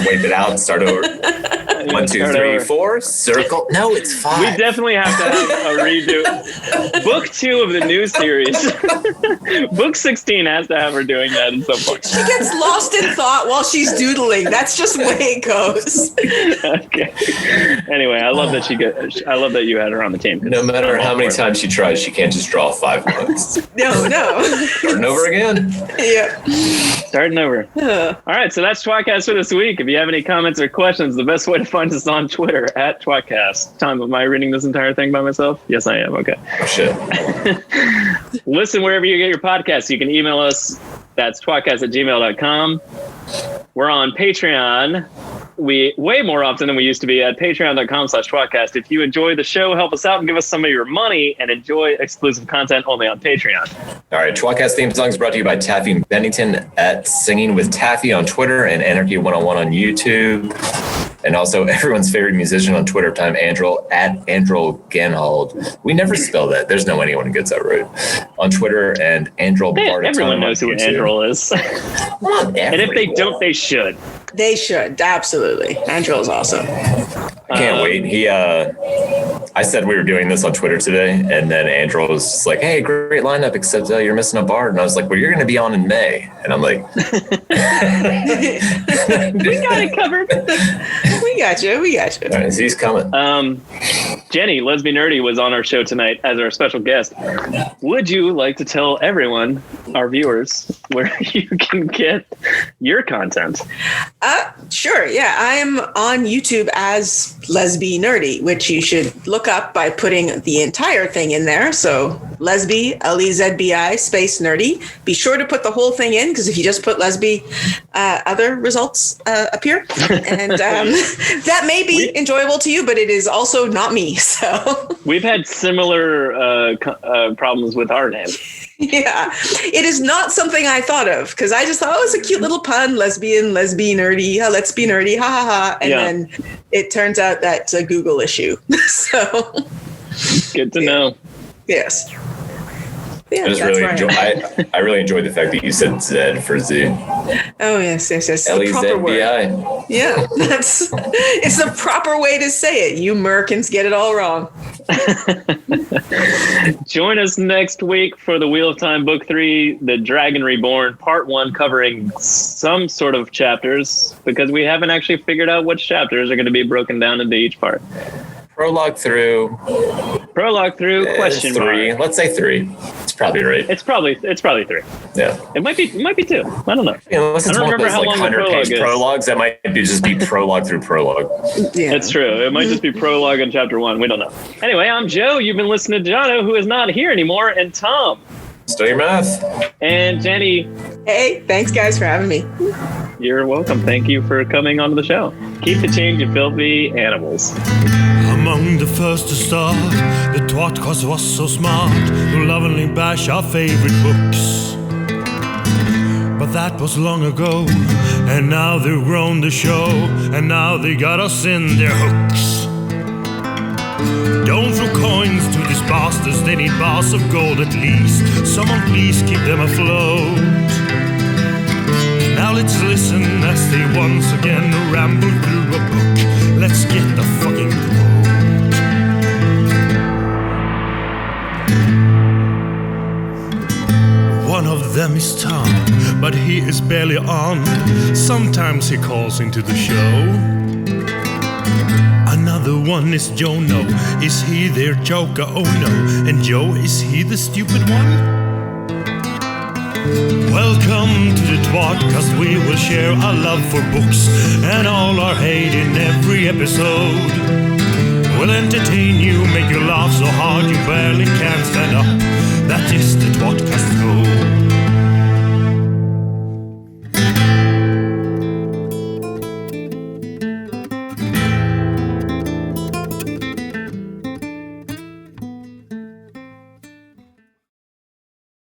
Wipe it out and start over. 1, 2, 3, 4. Circle. No, it's 5. We definitely have to have a redo. Book 2 of the new series. Book 16 has to have her doing that at some point. She gets lost in thought while she's doodling. That's just the way it goes. Okay. Anyway, I love that you had her on the team. No matter how many times she tries, she can't just draw 5 ones. No. Starting over again. Yeah. Starting over. All right, so that's tWoTcast for this week. If you have any comments or questions, the best way to find us on Twitter at tWoTcast. Tom, am I reading this entire thing by myself? Yes, I am. Okay. Oh, shit. Listen wherever you get your podcasts. You can email us. That's twotcast@gmail.com. We're on Patreon. We way more often than we used to be at patreon.com/tWoTcast. If you enjoy the show, help us out and give us some of your money and enjoy exclusive content only on Patreon. All right. tWoTcast theme song is brought to you by Taffy Bennington at Singing with Taffy on Twitter and Anarchy 101 on YouTube. And also everyone's favorite musician on Twitter time, Androl at Androl Genhold. We never spell that. There's no way anyone gets that right. On Twitter and Androl Bartaton. Everyone knows who Androl is. And if they don't, they should. They should. Absolutely. Androl is awesome. I can't wait. I said we were doing this on Twitter today, and then Androl was just like, hey, great lineup, except you're missing a bard. And I was like, well, you're going to be on in May. And I'm like, we got it covered. We got you. All right, so he's coming. Jenny, Lesbian Nerdy, was on our show tonight as our special guest. Would you like to tell everyone, our viewers, where you can get your content? Sure. Yeah, I'm on YouTube as Lesbian Nerdy, which you should look up by putting the entire thing in there. So Lesby, LEZBI, space nerdy. Be sure to put the whole thing in, because if you just put Lesby, other results appear. And that may be enjoyable to you, but it is also not me. So we've had similar problems with our name. Yeah, it is not something I thought of, because I just thought, oh, it's a cute little pun, lesbian, nerdy, let's be nerdy, ha ha ha. And then it turns out that's a Google issue. So good to know. Yes. Yeah, I really enjoyed the fact that you said Z for Z. Oh yes. The proper word. Yeah, it's the proper way to say it. You Merkins get it all wrong. Join us next week for the Wheel of Time Book 3, The Dragon Reborn, Part 1, covering some sort of chapters, because we haven't actually figured out which chapters are going to be broken down into each part. Prologue through question 3. Let's say 3. It's probably right. It's probably 3. Yeah. It might be 2. I don't know. Unless it's one of those 100-page prologues, that might just be prologue through prologue. Yeah. It's true. It might just be prologue in chapter 1. We don't know. Anyway, I'm Joe. You've been listening to Jono, who is not here anymore, and Tom. Still your mouth. And Jenny. Hey, thanks guys for having me. You're welcome. Thank you for coming onto the show. Keep the change, you filthy animals. Among the first to start, the tWoTcast was so smart to lovingly bash our favorite books. But that was long ago, and now they've grown the show, and now they got us in their hooks. Don't throw coins to these bastards, they need bars of gold at least. Someone please keep them afloat. Now let's listen as they once again ramble through a book. Let's get the fucking quote. One of them is Tom, but he is barely on. Sometimes he calls into the show. Another one is Jono. Is he their joker? Oh no. And Joe, is he the stupid one? Welcome to the tWoTcast. We will share our love for books and all our hate in every episode. We'll entertain you, make you laugh so hard you barely can stand up. That is the tWoTcast goal.